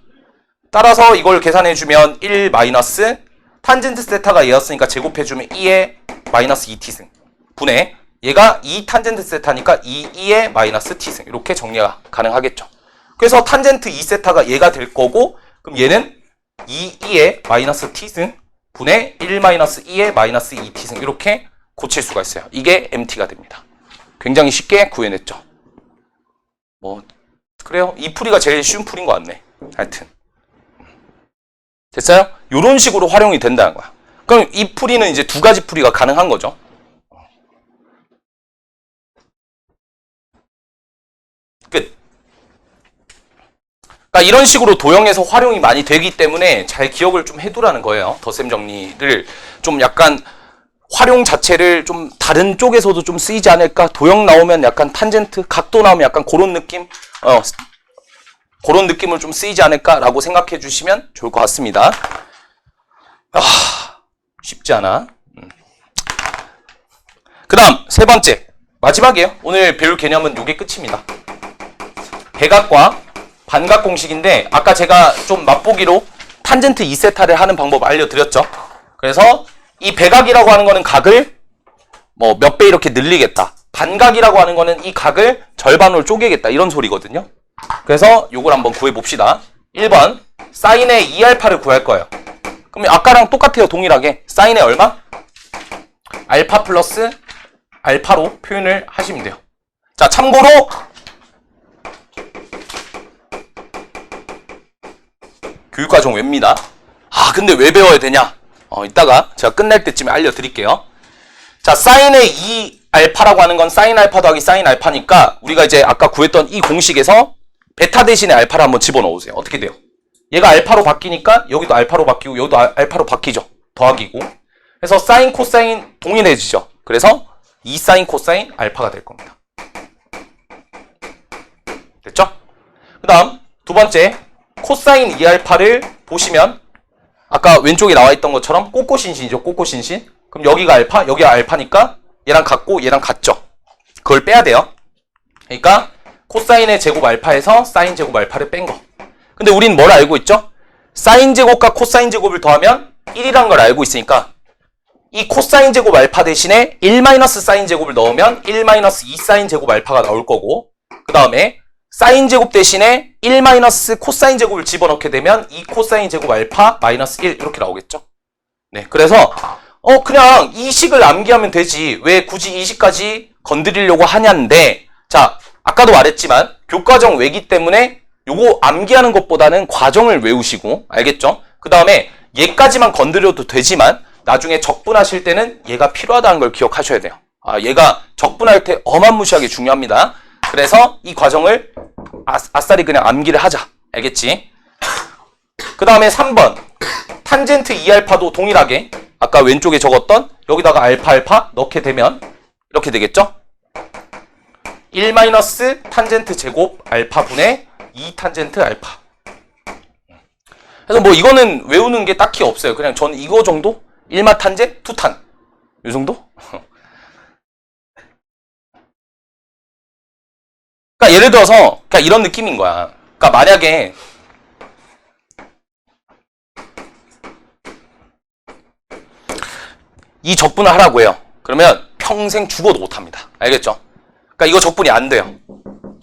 [SPEAKER 1] 따라서 이걸 계산해주면 1 마이너스 탄젠트 세타가 얘였으니까 제곱해주면 2의 마이너스 2t승 분의 얘가 2 탄젠트 세타니까 2의 마이너스 t승 이렇게 정리가 가능하겠죠. 그래서 탄젠트 2세타가 얘가 될 거고 그럼 얘는 2의 마이너스 t승 분의 1 마이너스 2의 마이너스 2t승 이렇게 고칠 수가 있어요. 이게 mt가 됩니다. 굉장히 쉽게 구해냈죠. 뭐 그래요. 이 풀이가 제일 쉬운 풀인 것 같네. 하여튼 됐어요? 이런 식으로 활용이 된다는 거야. 그럼 이 풀이는 이제 두 가지 풀이가 가능한 거죠. 끝. 그러니까 이런 식으로 도형에서 활용이 많이 되기 때문에 잘 기억을 좀 해두라는 거예요. 덧셈 정리를 좀 약간 활용 자체를 좀 다른 쪽에서도 좀 쓰이지 않을까? 도형 나오면 약간 탄젠트, 각도 나오면 약간 그런 느낌? 그런 느낌을 좀 쓰이지 않을까라고 생각해 주시면 좋을 것 같습니다. 쉽지 않아. 그 다음 세 번째 마지막이에요. 오늘 배울 개념은 이게 끝입니다. 배각과 반각 공식인데 아까 제가 좀 맛보기로 탄젠트 2세타를 하는 방법 알려드렸죠. 그래서 이 배각이라고 하는 거는 각을 뭐 몇 배 이렇게 늘리겠다. 반각이라고 하는 거는 이 각을 절반으로 쪼개겠다. 이런 소리거든요. 그래서 요걸 한번 구해봅시다. 1번 사인의 2알파를 구할 거예요. 그럼 아까랑 똑같아요. 동일하게 사인의 얼마? 알파 플러스 알파로 표현을 하시면 돼요. 자, 참고로 교육과정 외입니다. 근데 왜 배워야 되냐? 이따가 제가 끝날 때쯤에 알려드릴게요. 자, 사인의 2알파라고 하는 건 사인 알파 더하기 사인 알파니까 우리가 이제 아까 구했던 이 공식에서 베타 대신에 알파를 한번 집어넣으세요. 어떻게 돼요? 얘가 알파로 바뀌니까 여기도 알파로 바뀌고 여기도 알파로 바뀌죠. 더하기고. 그래서 사인 코사인 동일해지죠. 그래서 2 사인 코사인 알파가 될 겁니다. 됐죠? 그 다음 두 번째 코사인 2알파를 보시면 아까 왼쪽에 나와 있던 것처럼 꼬꼬신신이죠. 꼬꼬신신. 그럼 여기가 알파, 여기가 알파니까 얘랑 같고 얘랑 같죠. 그걸 빼야 돼요. 그러니까 코사인의 제곱 알파에서 사인 제곱 알파를 뺀 거. 근데 우린 뭘 알고 있죠? 사인 제곱과 코사인 제곱을 더하면 1이란 걸 알고 있으니까 이 코사인 제곱 알파 대신에 1 마이너스 사인 제곱을 넣으면 1 마이너스 2 사인 제곱 알파가 나올 거고 그 다음에 사인 제곱 대신에 1 마이너스 코사인 제곱을 집어넣게 되면 2 코사인 제곱 알파 마이너스 1 이렇게 나오겠죠? 네, 그래서 그냥 이 식을 암기하면 되지 왜 굳이 이 식까지 건드리려고 하냐인데 자, 아까도 말했지만 교과정 외기 때문에 요거 암기하는 것보다는 과정을 외우시고 알겠죠? 그 다음에 얘까지만 건드려도 되지만 나중에 적분하실 때는 얘가 필요하다는 걸 기억하셔야 돼요. 얘가 적분할 때 어마무시하게 중요합니다. 그래서 이 과정을 아싸리 그냥 암기를 하자. 알겠지? 그 다음에 3번 탄젠트 2알파도 동일하게 아까 왼쪽에 적었던 여기다가 알파 넣게 되면 이렇게 되겠죠? 1 마이너스 탄젠트 제곱 알파분의 2 탄젠트 알파. 그래서 뭐 이거는 외우는 게 딱히 없어요. 그냥 저는 이거 정도? 1마 탄제 2탄. 이 정도? 그러니까 예를 들어서 그러니까 이런 느낌인 거야. 그러니까 만약에 이 적분을 하라고 해요. 그러면 평생 죽어도 못합니다. 알겠죠? 그러니까 이거 적분이 안 돼요.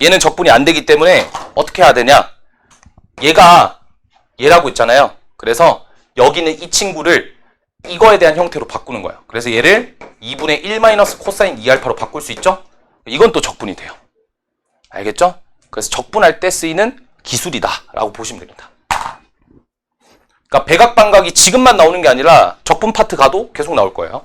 [SPEAKER 1] 얘는 적분이 안 되기 때문에 어떻게 해야 되냐? 얘가 얘라고 있잖아요. 그래서 여기는 이 친구를 이거에 대한 형태로 바꾸는 거예요. 그래서 얘를 2분의 1 마이너스 코사인 2알파로 바꿀 수 있죠? 이건 또 적분이 돼요. 알겠죠? 그래서 적분할 때 쓰이는 기술이다 라고 보시면 됩니다. 그러니까 백악반각이 지금만 나오는 게 아니라 적분 파트 가도 계속 나올 거예요.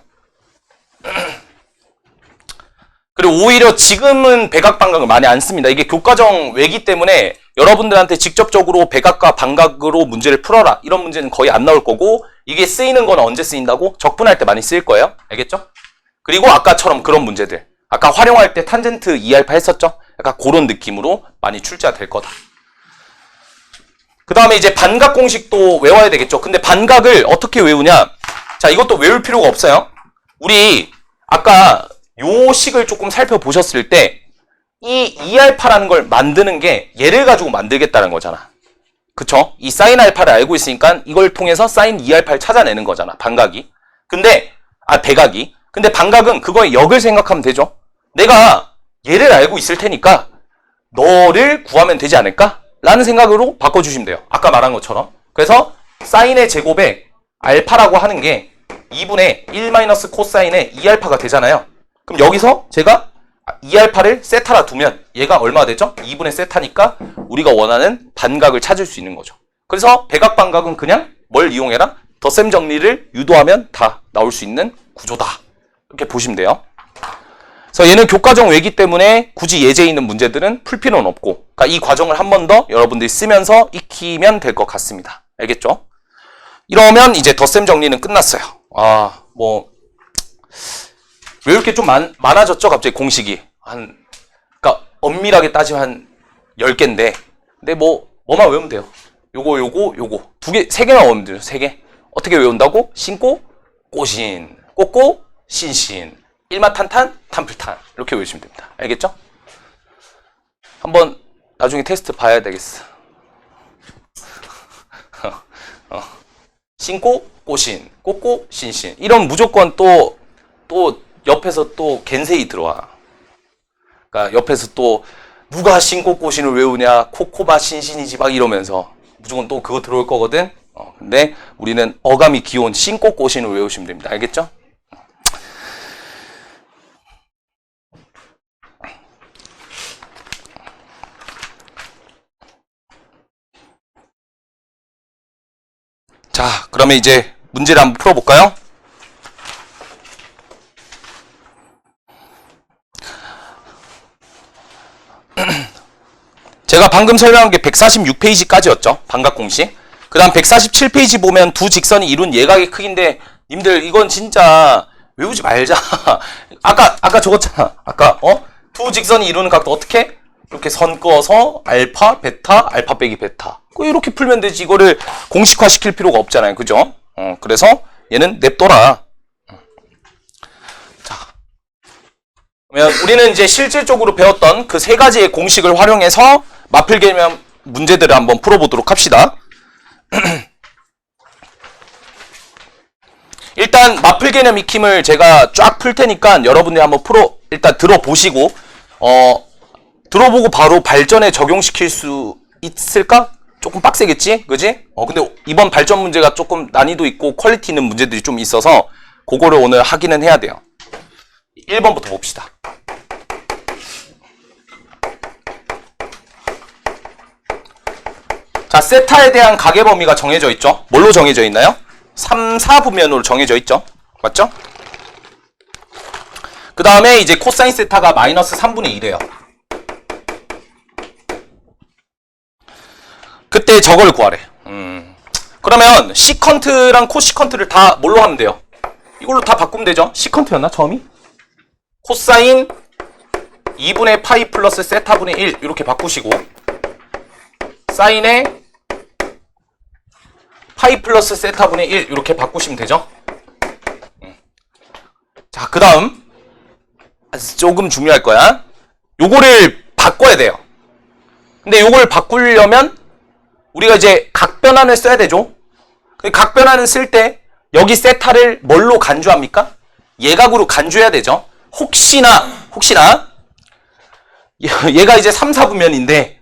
[SPEAKER 1] 그리고 오히려 지금은 백악반각을 많이 안 씁니다. 이게 교과정 외기 때문에 여러분들한테 직접적으로 백악과 반각으로 문제를 풀어라 이런 문제는 거의 안 나올 거고, 이게 쓰이는 건 언제 쓰인다고? 적분할 때 많이 쓰일 거예요. 알겠죠? 그리고 아까처럼 그런 문제들, 아까 활용할 때 탄젠트 2알파 했었죠? 약간 그런 느낌으로 많이 출제가 될 거다. 그 다음에 이제 반각 공식도 외워야 되겠죠. 근데 반각을 어떻게 외우냐? 자, 이것도 외울 필요가 없어요. 우리 아까 요 식을 조금 살펴보셨을 때 이 2알파라는 걸 만드는 게 얘를 가지고 만들겠다는 거잖아. 그쵸? 이 사인 알파를 알고 있으니까 이걸 통해서 사인 2알파를 찾아내는 거잖아. 반각이. 근데 백악이. 근데 반각은 그거의 역을 생각하면 되죠. 내가 얘를 알고 있을 테니까 너를 구하면 되지 않을까? 라는 생각으로 바꿔주시면 돼요. 아까 말한 것처럼. 그래서 사인의 제곱에 알파라고 하는 게 2분의 1 마이너스 코사인의 2알파가 되잖아요. 그럼 여기서 제가 2알파를 세타라 두면 얘가 얼마가 되죠? 2분의 세타니까 우리가 원하는 반각을 찾을 수 있는 거죠. 그래서 백악반각은 그냥 뭘 이용해라? 덧셈 정리를 유도하면 다 나올 수 있는 구조다. 이렇게 보시면 돼요. 그래서 얘는 교과정 외기 때문에 굳이 예제에 있는 문제들은 풀 필요는 없고, 그러니까 이 과정을 한 번 더 여러분들이 쓰면서 익히면 될 것 같습니다. 알겠죠? 이러면 이제 덧셈 정리는 끝났어요. 왜 이렇게 좀 많아졌죠? 갑자기 공식이. 그러니까 엄밀하게 따지면 한 10개인데, 근데 뭐만 외우면 돼요. 요거. 세 개만 외우면 돼요. 3개. 어떻게 외운다고? 신고, 꼬신. 꼬꼬, 신신. 일마탄탄, 탄풀탄. 이렇게 외우시면 됩니다. 알겠죠? 한번 나중에 테스트 봐야 되겠어. 신고, 꼬신. 꼬꼬, 신신. 이런 무조건 또 옆에서 또 겐세이 들어와. 그러니까 옆에서 또 누가 신고 꼬신을 외우냐, 코코바 신신이지 막 이러면서 무조건 또 그거 들어올 거거든. 근데 우리는 어감이 귀여운 신고 꼬신을 외우시면 됩니다. 알겠죠? 자, 그러면 이제 문제를 한번 풀어볼까요? 제가 방금 설명한 게 146페이지까지였죠. 반각 공식. 그 다음 147페이지 보면 두 직선이 이룬 예각의 크기인데, 님들 이건 진짜 외우지 말자. 아까 적었잖아. 두 직선이 이루는 각도 어떻게? 이렇게 선 그어서 알파, 베타, 알파 빼기 베타. 이렇게 풀면 되지. 이거를 공식화 시킬 필요가 없잖아요. 그죠? 그래서 얘는 냅둬라. 그러면 우리는 이제 실질적으로 배웠던 그 3가지의 공식을 활용해서 마필 개념 문제들을 한번 풀어보도록 합시다. 일단 마필 개념 익힘을 제가 쫙 풀 테니까 여러분들이 한번 일단 들어보시고, 들어보고 바로 발전에 적용시킬 수 있을까? 조금 빡세겠지? 그지? 근데 이번 발전 문제가 조금 난이도 있고 퀄리티 있는 문제들이 좀 있어서 그거를 오늘 하기는 해야 돼요. 1번부터 봅시다. 자, 세타에 대한 각의 범위가 정해져 있죠. 뭘로 정해져 있나요? 3, 4분면으로 정해져 있죠. 맞죠? 그 다음에 이제 코사인 세타가 마이너스 3분의 1이에요. 그때 저걸 구하래. 그러면 시컨트랑 코시컨트를 다 뭘로 하면 돼요? 이걸로 다 바꾸면 되죠. 시컨트였나? 처음이? 코사인 2분의 파이 플러스 세타분의 1 이렇게 바꾸시고, 사인에 파이 플러스 세타분의 1 이렇게 바꾸시면 되죠. 자, 그 다음 조금 중요할 거야. 요거를 바꿔야 돼요. 근데 요걸 바꾸려면 우리가 이제 각변환을 써야 되죠. 각변환을 쓸 때 여기 세타를 뭘로 간주합니까? 예각으로 간주해야 되죠. 혹시나 얘가 이제 3, 4분면인데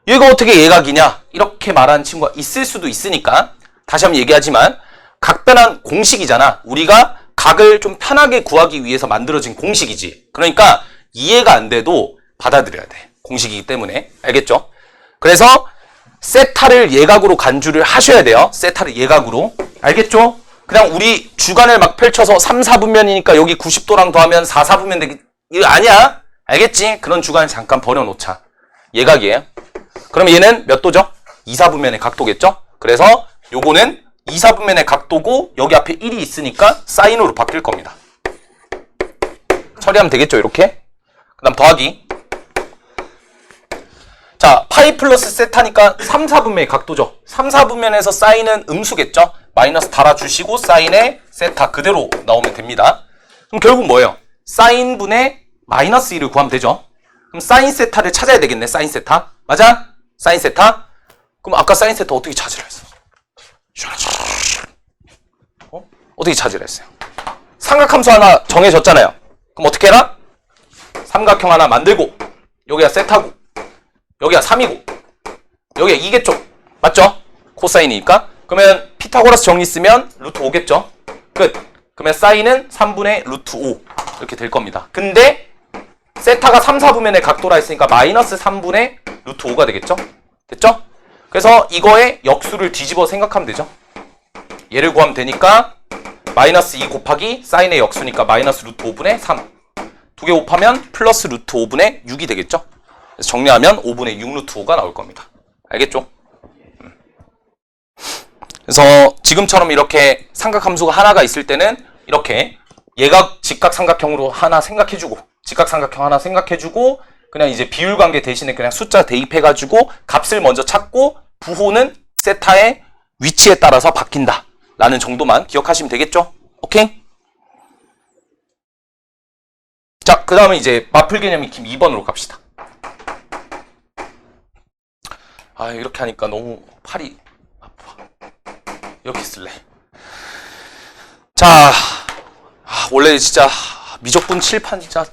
[SPEAKER 1] 얘가 어떻게 예각이냐 이렇게 말하는 친구가 있을 수도 있으니까 다시 한번 얘기하지만, 각변환 공식이잖아. 우리가 각을 좀 편하게 구하기 위해서 만들어진 공식이지. 그러니까 이해가 안 돼도 받아들여야 돼. 공식이기 때문에. 알겠죠? 그래서 세타를 예각으로 간주를 하셔야 돼요. 세타를 예각으로. 알겠죠? 그냥 우리 주간을 막 펼쳐서 3, 4분면이니까 여기 90도랑 더하면 4, 4분면 되기, 이거 아니야. 알겠지? 그런 주간을 잠깐 버려놓자. 예각이에요. 그럼 얘는 몇 도죠? 2, 4분면의 각도겠죠? 그래서 요거는 2, 4분면의 각도고 여기 앞에 1이 있으니까 사인으로 바뀔 겁니다. 처리하면 되겠죠? 이렇게. 그 다음 더하기. 자, 파이 플러스 세타니까 3, 4분면의 각도죠. 3, 4분면에서 사인은 음수겠죠? 마이너스 달아주시고 사인의 세타 그대로 나오면 됩니다. 그럼 결국 뭐예요? 사인분의 마이너스 1을 구하면 되죠. 그럼 사인 세타를 찾아야 되겠네. 사인 세타. 맞아? 사인 세타. 그럼 아까 사인 세타 어떻게 찾으라 했어? 어떻게 찾으라 했어요? 삼각함수 하나 정해졌잖아요. 그럼 어떻게 해라? 삼각형 하나 만들고 여기가 세타고 여기가 3이고 여기가 2겠죠? 맞죠? 코사인이니까. 그러면 피타고라스 정리 쓰면 루트 5겠죠? 끝. 그러면 사인은 3분의 루트 5 이렇게 될 겁니다. 근데 세타가 3, 4분면의 각도라 했으니까 마이너스 3분의 루트 5가 되겠죠? 됐죠? 그래서 이거의 역수를 뒤집어 생각하면 되죠. 얘를 구하면 되니까 마이너스 2 곱하기 사인의 역수니까 마이너스 루트 5분의 3 두 개 곱하면 플러스 루트 5분의 6이 되겠죠? 그래서 정리하면 5분의 6 루트 5가 나올 겁니다. 알겠죠? 그래서 지금처럼 이렇게 삼각함수가 하나가 있을 때는 이렇게 예각 직각 삼각형으로 하나 생각해주고 직각 삼각형 하나 생각해주고 그냥 이제 비율관계 대신에 그냥 숫자 대입해가지고 값을 먼저 찾고 부호는 세타의 위치에 따라서 바뀐다 라는 정도만 기억하시면 되겠죠? 오케이? 자, 그 다음에 이제 마플 개념 익힘 2번으로 갑시다. 아, 이렇게 하니까 너무 팔이 아파. 이렇게 쓸래. 자, 원래 진짜 미적분 칠판 진짜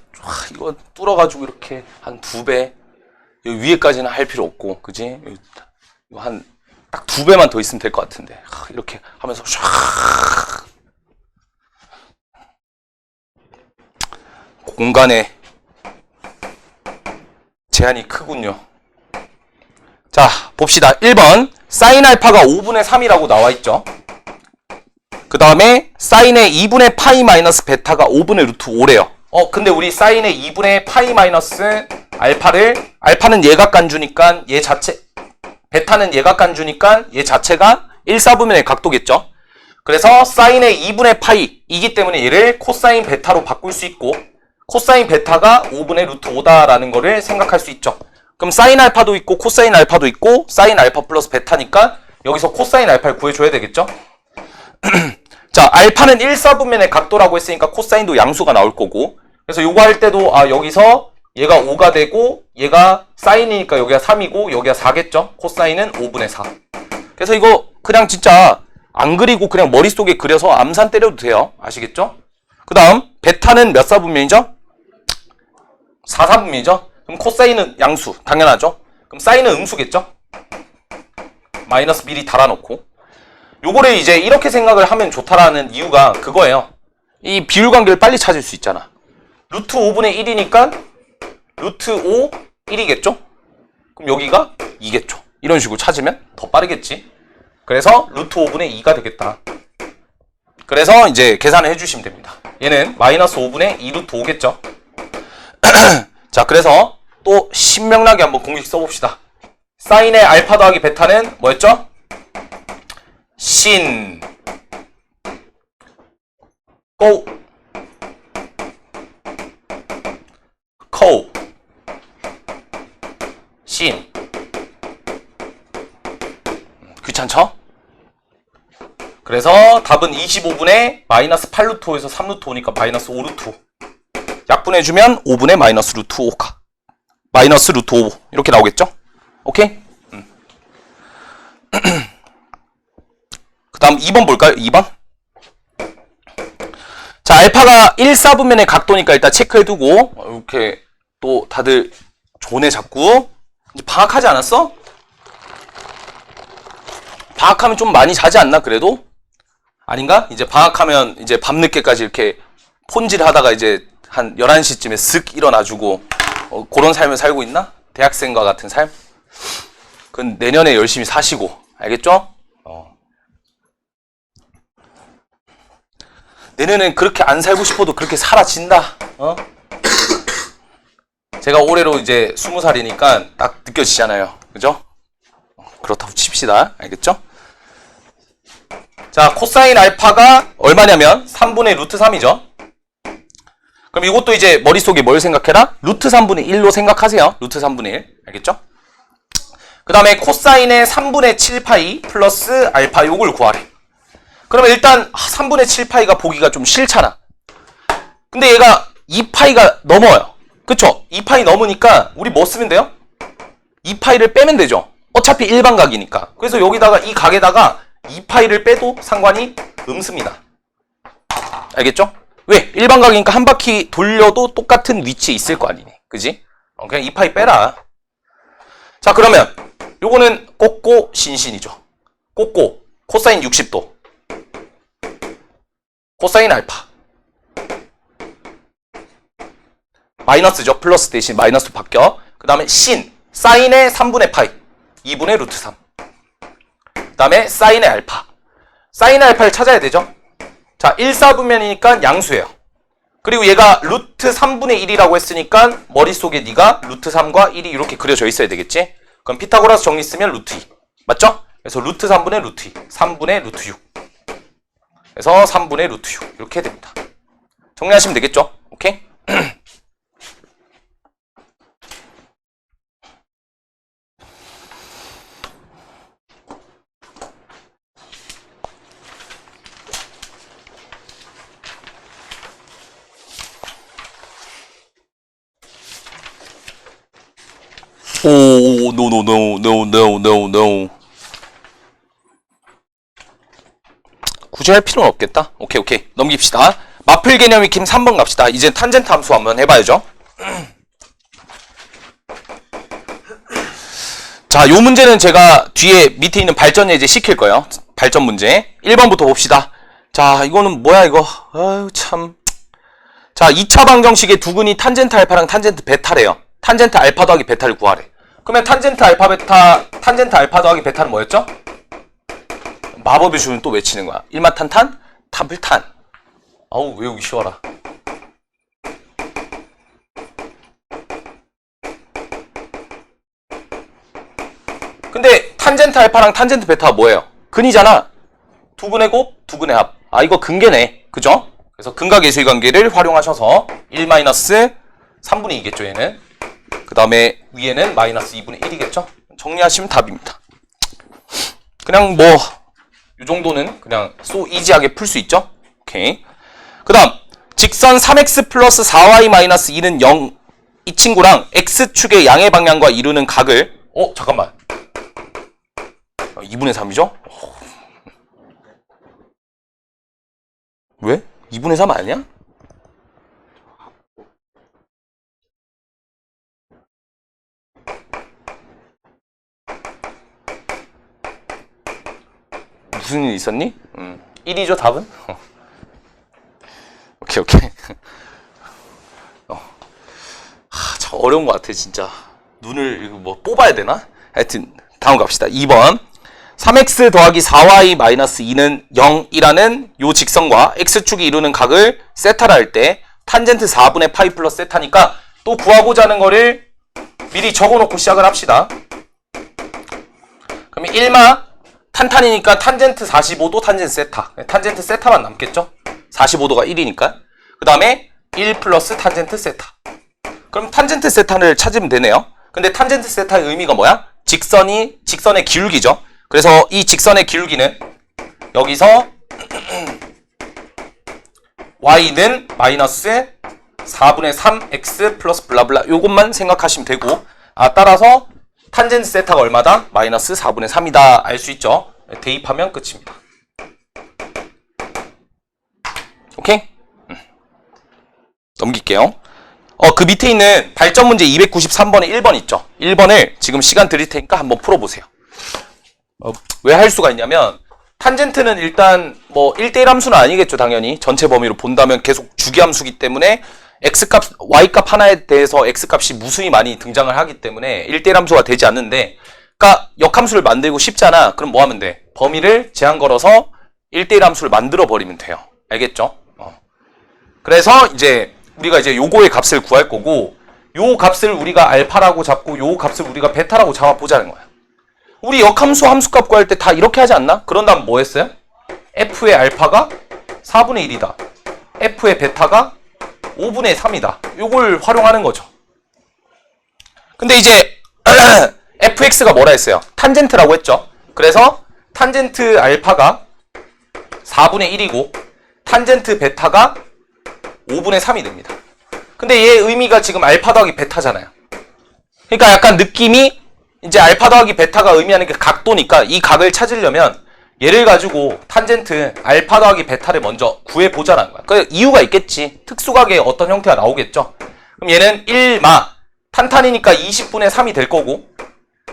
[SPEAKER 1] 이거 뚫어가지고 이렇게 한 2배 여기 위에까지는 할 필요 없고, 그지? 이거 한 딱 2배만 더 있으면 될 것 같은데 이렇게 하면서 샥 공간에 제한이 크군요. 자, 봅시다. 1번 사인 알파가 5분의 3이라고 나와 있죠. 그 다음에 사인의 2분의 파이 마이너스 베타가 5분의 루트 5래요. 근데 우리 사인의 2분의 파이 마이너스 알파는 예각간주니까 얘 자체, 베타는 예각간주니까 얘 자체가 1, 4분면의 각도겠죠. 그래서 사인의 2분의 파이이기 때문에 얘를 코사인 베타로 바꿀 수 있고 코사인 베타가 5분의 루트 5다라는 거를 생각할 수 있죠. 그럼 사인 알파도 있고 코사인 알파도 있고 사인 알파 플러스 베타니까 여기서 코사인 알파를 구해줘야 되겠죠. 자, 알파는 1, 4분면의 각도라고 했으니까 코사인도 양수가 나올 거고 그래서 요거 할 때도 여기서 얘가 5가 되고 얘가 사인이니까 여기가 3이고 여기가 4겠죠. 코사인은 5분의 4. 그래서 이거 그냥 진짜 안 그리고 그냥 머릿속에 그려서 암산 때려도 돼요. 아시겠죠? 그 다음 베타는 몇 사분면이죠? 4, 4분면이죠? 그럼 코사인은 양수 당연하죠? 그럼 사인은 음수겠죠? 마이너스 미리 달아놓고 요거를 이제 이렇게 생각을 하면 좋다라는 이유가 그거예요. 이 비율관계를 빨리 찾을 수 있잖아. 루트 5분의 1이니까 루트 5, 1이겠죠? 그럼 여기가 2겠죠? 이런 식으로 찾으면 더 빠르겠지? 그래서 루트 5분의 2가 되겠다. 그래서 이제 계산을 해주시면 됩니다. 얘는 마이너스 5분의 2 루트 5겠죠? 자, 그래서 또 신명나게 한번 공식 써봅시다. 사인의 알파 더하기 베타는 뭐였죠? 신 고 코 신 귀찮죠? 그래서 답은 25분의 마이너스 8루트 5에서 3루트 5니까 마이너스 5루트 5 약분해주면 5분의 마이너스 루트 5가 마이너스 루트 5 이렇게 나오겠죠? 오케이? 그 다음 2번 볼까요? 2번 자, 알파가 1, 4분면의 각도니까 일단 체크해두고 이렇게 또 다들 좋네 자꾸 이제 방학하지 않았어? 방학하면 좀 많이 자지 않나 그래도? 아닌가? 이제 방학하면 이제 밤늦게까지 이렇게 폰질 하다가 이제 한 11시쯤에 슥 일어나주고 그런 삶을 살고 있나? 대학생과 같은 삶? 그건 내년에 열심히 사시고, 알겠죠? 내년엔 그렇게 안 살고 싶어도 그렇게 살아진다. 제가 올해로 이제 20살이니까 딱 느껴지잖아요. 그죠? 그렇다고 칩시다. 알겠죠? 자, 코사인 알파가 얼마냐면 3분의 루트 3이죠. 그럼 이것도 이제 머릿속에 뭘 생각해라? 루트 3분의 1로 생각하세요. 루트 3분의 1. 알겠죠? 그 다음에 코사인의 3분의 7파이 플러스 알파 요걸 구하래. 그러면 일단 3분의 7파이가 보기가 좀 싫잖아. 근데 얘가 2파이가 넘어요. 그쵸? 2파이 넘으니까 우리 뭐 쓰면 돼요? 2파이를 빼면 되죠. 어차피 일반각이니까. 그래서 여기다가 이 각에다가 2파이를 빼도 상관이 없습니다. 알겠죠? 왜? 일반각이니까 한 바퀴 돌려도 똑같은 위치에 있을 거 아니니. 그지? 그냥 2파이 빼라. 자, 그러면 요거는 꽂고 신신이죠. 꽂고 코사인 60도. 코사인 알파. 마이너스죠. 플러스 대신 마이너스로 바뀌어. 그 다음에 신. 사인의 3분의 파이. 2분의 루트 3. 그 다음에 사인의 알파. 사인의 알파를 찾아야 되죠. 자, 1사분면이니까 양수예요. 그리고 얘가 루트 3분의 1이라고 했으니까 머릿속에 네가 루트 3과 1이 이렇게 그려져 있어야 되겠지. 그럼 피타고라스 정리 쓰면 루트 2. 맞죠? 그래서 루트 3분의 루트 2. 3분의 루트 6. 그래서 3분의 루트 6. 이렇게 됩니다. 정리하시면 되겠죠? 오케이? 오, no. 굳이 할 필요는 없겠다. 오케이. 넘깁시다. 마플 개념 익힘 3번 갑시다. 이제 탄젠트 함수 한번 해봐야죠. 자, 요 문제는 제가 뒤에 밑에 있는 발전 예제 시킬 거예요. 발전 문제. 1번부터 봅시다. 자, 이거는 뭐야, 이거. 아유, 참. 자, 2차 방정식의 두근이 탄젠트 알파랑 탄젠트 베타래요. 탄젠트 알파 더하기 베타를 구하래. 그러면 탄젠트 알파 베타, 탄젠트 알파 더하기 베타는 뭐였죠? 마법의 주문 또 외치는 거야. 일마탄탄, 탄불탄. 아우, 외우기 쉬워라. 근데 탄젠트 알파랑 탄젠트 베타가 뭐예요? 근이잖아. 두근의 곱, 두근의 합. 아, 이거 근계네. 그죠? 그래서 근각 예수의 관계를 활용하셔서 1-3분의 2겠죠, 얘는. 그 다음에 위에는 마이너스 2분의 1이겠죠? 정리하시면 답입니다. 그냥 뭐, 이 정도는 그냥 소 이지하게 풀 수 있죠? 오케이. 그 다음, 직선 3x 플러스 4y 마이너스 2는 0, 이 친구랑 x축의 양의 방향과 이루는 각을, 잠깐만. 2분의 3이죠? 왜? 2분의 3 아니야? 무슨 일 있었니? 1이죠, 답은? 오케이. 참 어려운 것 같아, 진짜. 눈을 이거 뭐 뽑아야 되나? 하여튼 다음 갑시다. 2번. 3x 더하기 4y 마이너스 2는 0이라는 요 직선과 x축이 이루는 각을 세타라 할 때 탄젠트 4분의 파이 플러스 세타니까 또 구하고자 하는 거를 미리 적어놓고 시작을 합시다. 그러면 1마 탄탄이니까 탄젠트 45도 탄젠트 세타. 탄젠트 세타만 남겠죠? 45도가 1이니까. 그 다음에 1 플러스 탄젠트 세타. 그럼 탄젠트 세타를 찾으면 되네요. 근데 탄젠트 세타의 의미가 뭐야? 직선의 기울기죠. 그래서 이 직선의 기울기는 여기서 y는 마이너스 4분의 3x 플러스 블라블라 요것만 생각하시면 되고, 따라서 탄젠트 세타가 얼마다? 마이너스 4분의 3이다 알 수 있죠. 대입하면 끝입니다. 오케이? 넘길게요. 그 밑에 있는 발전 문제 293번에 1번 있죠. 1번을 지금 시간 드릴 테니까 한번 풀어보세요. 왜 할 수가 있냐면 탄젠트는 일단 뭐 1대1 함수는 아니겠죠. 당연히 전체 범위로 본다면 계속 주기함수기 때문에 x값, y값 하나에 대해서 x값이 무수히 많이 등장을 하기 때문에 1대1 함수가 되지 않는데, 그러니까 역함수를 만들고 싶잖아. 그럼 뭐 하면 돼? 범위를 제한 걸어서 1대1 함수를 만들어 버리면 돼요. 알겠죠? 그래서 이제 우리가 이제 요거의 값을 구할 거고, 요 값을 우리가 알파라고 잡고 요 값을 우리가 베타라고 잡아보자는 거야. 우리 역함수 함수값 구할 때 다 이렇게 하지 않나? 그런 다음 뭐 했어요? f의 알파가 4분의 1이다. f의 베타가 5분의 3이다. 요걸 활용하는 거죠. 근데 이제 fx가 뭐라 했어요? 탄젠트라고 했죠. 그래서 탄젠트 알파가 4분의 1이고 탄젠트 베타가 5분의 3이 됩니다. 근데 얘 의미가 지금 알파 더하기 베타잖아요. 그러니까 약간 느낌이 이제 알파 더하기 베타가 의미하는 게 각도니까 이 각을 찾으려면 얘를 가지고 탄젠트 알파 더하기 베타를 먼저 구해보자는 거야. 그 이유가 있겠지. 특수각의 어떤 형태가 나오겠죠. 그럼 얘는 1마 탄탄이니까 20분의 3이 될 거고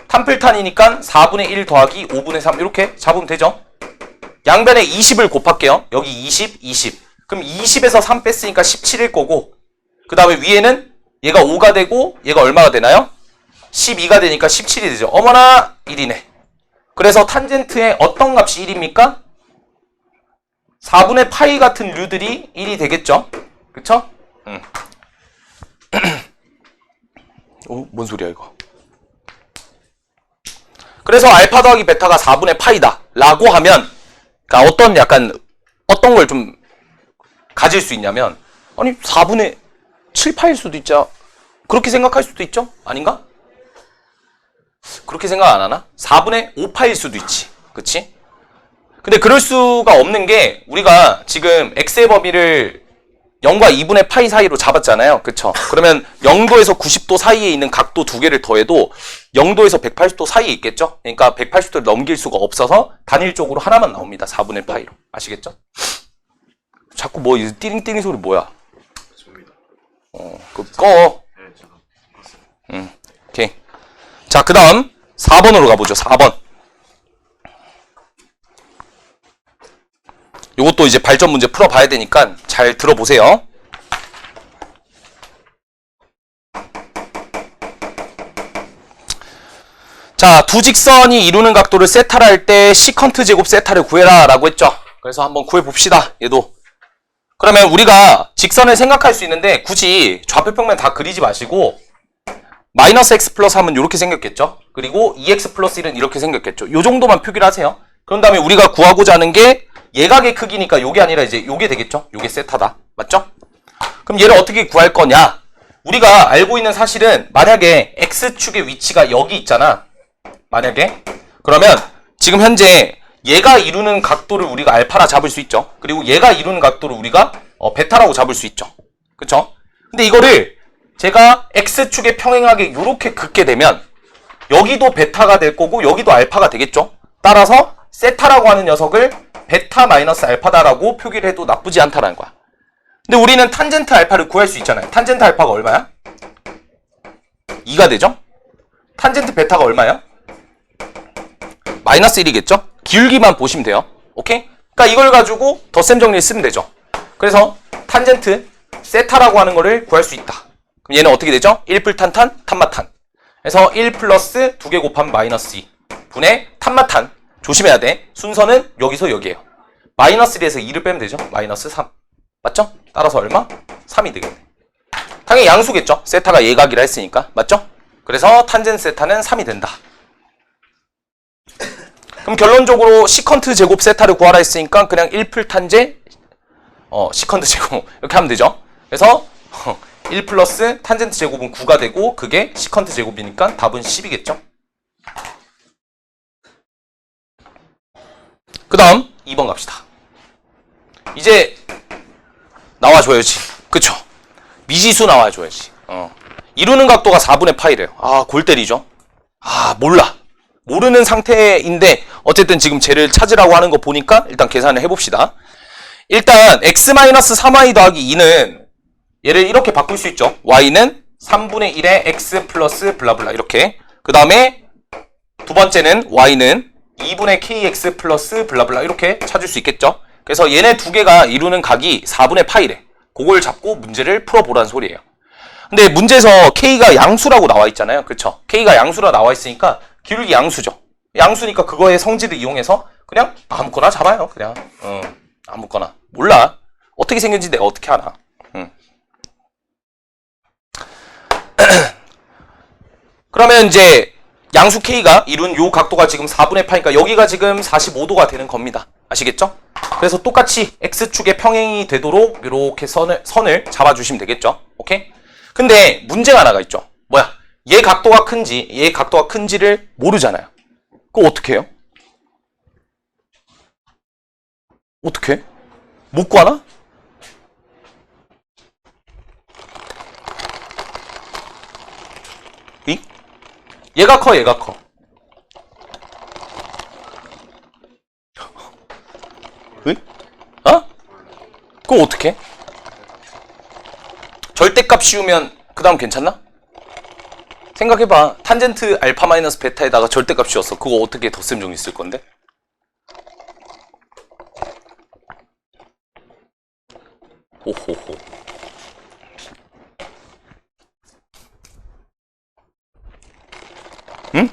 [SPEAKER 1] 탄필탄이니까 4분의 1 더하기 5분의 3 이렇게 잡으면 되죠. 양변에 20을 곱할게요. 여기 20, 20. 그럼 20에서 3 뺐으니까 17일 거고 그 다음에 위에는 얘가 5가 되고 얘가 얼마가 되나요? 12가 되니까 17이 되죠. 어머나 1이네. 그래서 탄젠트의 어떤 값이 1입니까? 4분의 파이 같은 류들이 1이 되겠죠? 그쵸? 뭔 소리야 이거. 그래서 알파 더하기 베타가 4분의 파이다 라고 하면 그러니까 어떤 걸 좀 가질 수 있냐면 아니 4분의 7파일 수도 있죠. 그렇게 생각할 수도 있죠? 아닌가? 그렇게 생각 안 하나? 4분의 5파일 수도 있지. 그치? 근데 그럴 수가 없는 게 우리가 지금 x의 범위를 0과 2분의 파이 사이로 잡았잖아요. 그쵸? 그러면 0도에서 90도 사이에 있는 각도 두 개를 더해도 0도에서 180도 사이에 있겠죠? 그러니까 180도를 넘길 수가 없어서 단일적으로 하나만 나옵니다. 4분의 파이로. 아시겠죠? 자꾸 뭐 이 띠링띠링 소리 뭐야? 꺼. 오케이. 자, 그 다음 4번으로 가보죠. 4번. 요것도 이제 발전 문제 풀어봐야 되니까 잘 들어보세요. 자, 두 직선이 이루는 각도를 세타라 할 때 시컨트 제곱 세타를 구해라 라고 했죠. 그래서 한번 구해봅시다. 얘도. 그러면 우리가 직선을 생각할 수 있는데 굳이 좌표평면 다 그리지 마시고 마이너스 x 플러스 하면 이렇게 생겼겠죠. 그리고 2x 플러스 1은 이렇게 생겼겠죠. 요 정도만 표기를 하세요. 그런 다음에 우리가 구하고자 하는 게 예각의 크기니까 요게 아니라 이제 요게 되겠죠. 요게 세타다. 맞죠? 그럼 얘를 어떻게 구할 거냐? 우리가 알고 있는 사실은 만약에 x축의 위치가 여기 있잖아. 만약에 그러면 지금 현재 얘가 이루는 각도를 우리가 알파라 잡을 수 있죠. 그리고 얘가 이루는 각도를 우리가 베타라고 잡을 수 있죠. 그쵸? 근데 이거를 제가 x축에 평행하게 이렇게 긋게 되면 여기도 베타가 될 거고 여기도 알파가 되겠죠. 따라서 세타라고 하는 녀석을 베타 마이너스 알파다라고 표기를 해도 나쁘지 않다라는 거야. 근데 우리는 탄젠트 알파를 구할 수 있잖아요. 탄젠트 알파가 얼마야? 2가 되죠? 탄젠트 베타가 얼마야? 마이너스 1이겠죠? 기울기만 보시면 돼요. 오케이? 그러니까 이걸 가지고 덧셈 정리를 쓰면 되죠. 그래서 탄젠트 세타라고 하는 거를 구할 수 있다. 그럼 얘는 어떻게 되죠? 1풀탄탄 탄마탄. 그래서 1 플러스 2개 곱하면 마이너스 2 분의 탄마탄. 조심해야 돼. 순서는 여기서 여기에요. 마이너스 1에서 2를 빼면 되죠. 마이너스 3. 맞죠? 따라서 얼마? 3이 되겠네. 당연히 양수겠죠. 세타가 예각이라 했으니까. 맞죠? 그래서 탄젠트 세타는 3이 된다. 그럼 결론적으로 시컨트 제곱 세타를 구하라 했으니까 그냥 1풀 탄제 시컨트 제곱 이렇게 하면 되죠. 그래서 1 플러스 탄젠트 제곱은 9가 되고 그게 시컨트 제곱이니까 답은 10이겠죠. 그 다음 2번 갑시다. 이제 나와줘야지. 그쵸? 미지수 나와줘야지. 이루는 각도가 4분의 파이래요. 아, 골 때리죠. 아, 몰라. 모르는 상태인데 어쨌든 지금 쟤를 찾으라고 하는 거 보니까 일단 계산을 해봅시다. 일단 x-3y 더하기 2는 얘를 이렇게 바꿀 수 있죠. y는 3분의 1의 x 플러스 블라블라 이렇게. 그 다음에 두 번째는 y는 2분의 kx 플러스 블라블라 이렇게 찾을 수 있겠죠. 그래서 얘네 두 개가 이루는 각이 4분의 파이래. 그걸 잡고 문제를 풀어보라는 소리예요. 근데 문제에서 k가 양수라고 나와 있잖아요. 그쵸? k가 양수라 나와 있으니까 기울기 양수죠. 양수니까 그거의 성질을 이용해서 그냥 아무거나 잡아요. 그냥 아무거나. 몰라. 어떻게 생겼는지 내가 어떻게 알아. 그러면 이제 양수 K가 이룬 요 각도가 지금 4분의 파니까 여기가 지금 45도가 되는 겁니다. 아시겠죠? 그래서 똑같이 X축의 평행이 되도록 이렇게 선을 잡아주시면 되겠죠? 오케이? 근데 문제가 하나가 있죠. 뭐야? 얘 각도가 큰지 얘 각도가 큰지를 모르잖아요. 그거 어떻게 해요? 어떻게 해? 못 구하나? 이? 얘가 커, 얘가 커. 응? 어? 그거 어떻게 해? 절대값 씌우면 그 다음 괜찮나? 생각해봐. 탄젠트 알파 마이너스 베타에다가 절대값 씌웠어. 그거 어떻게 덧셈 정리 쓸 건데? 오호호. 응?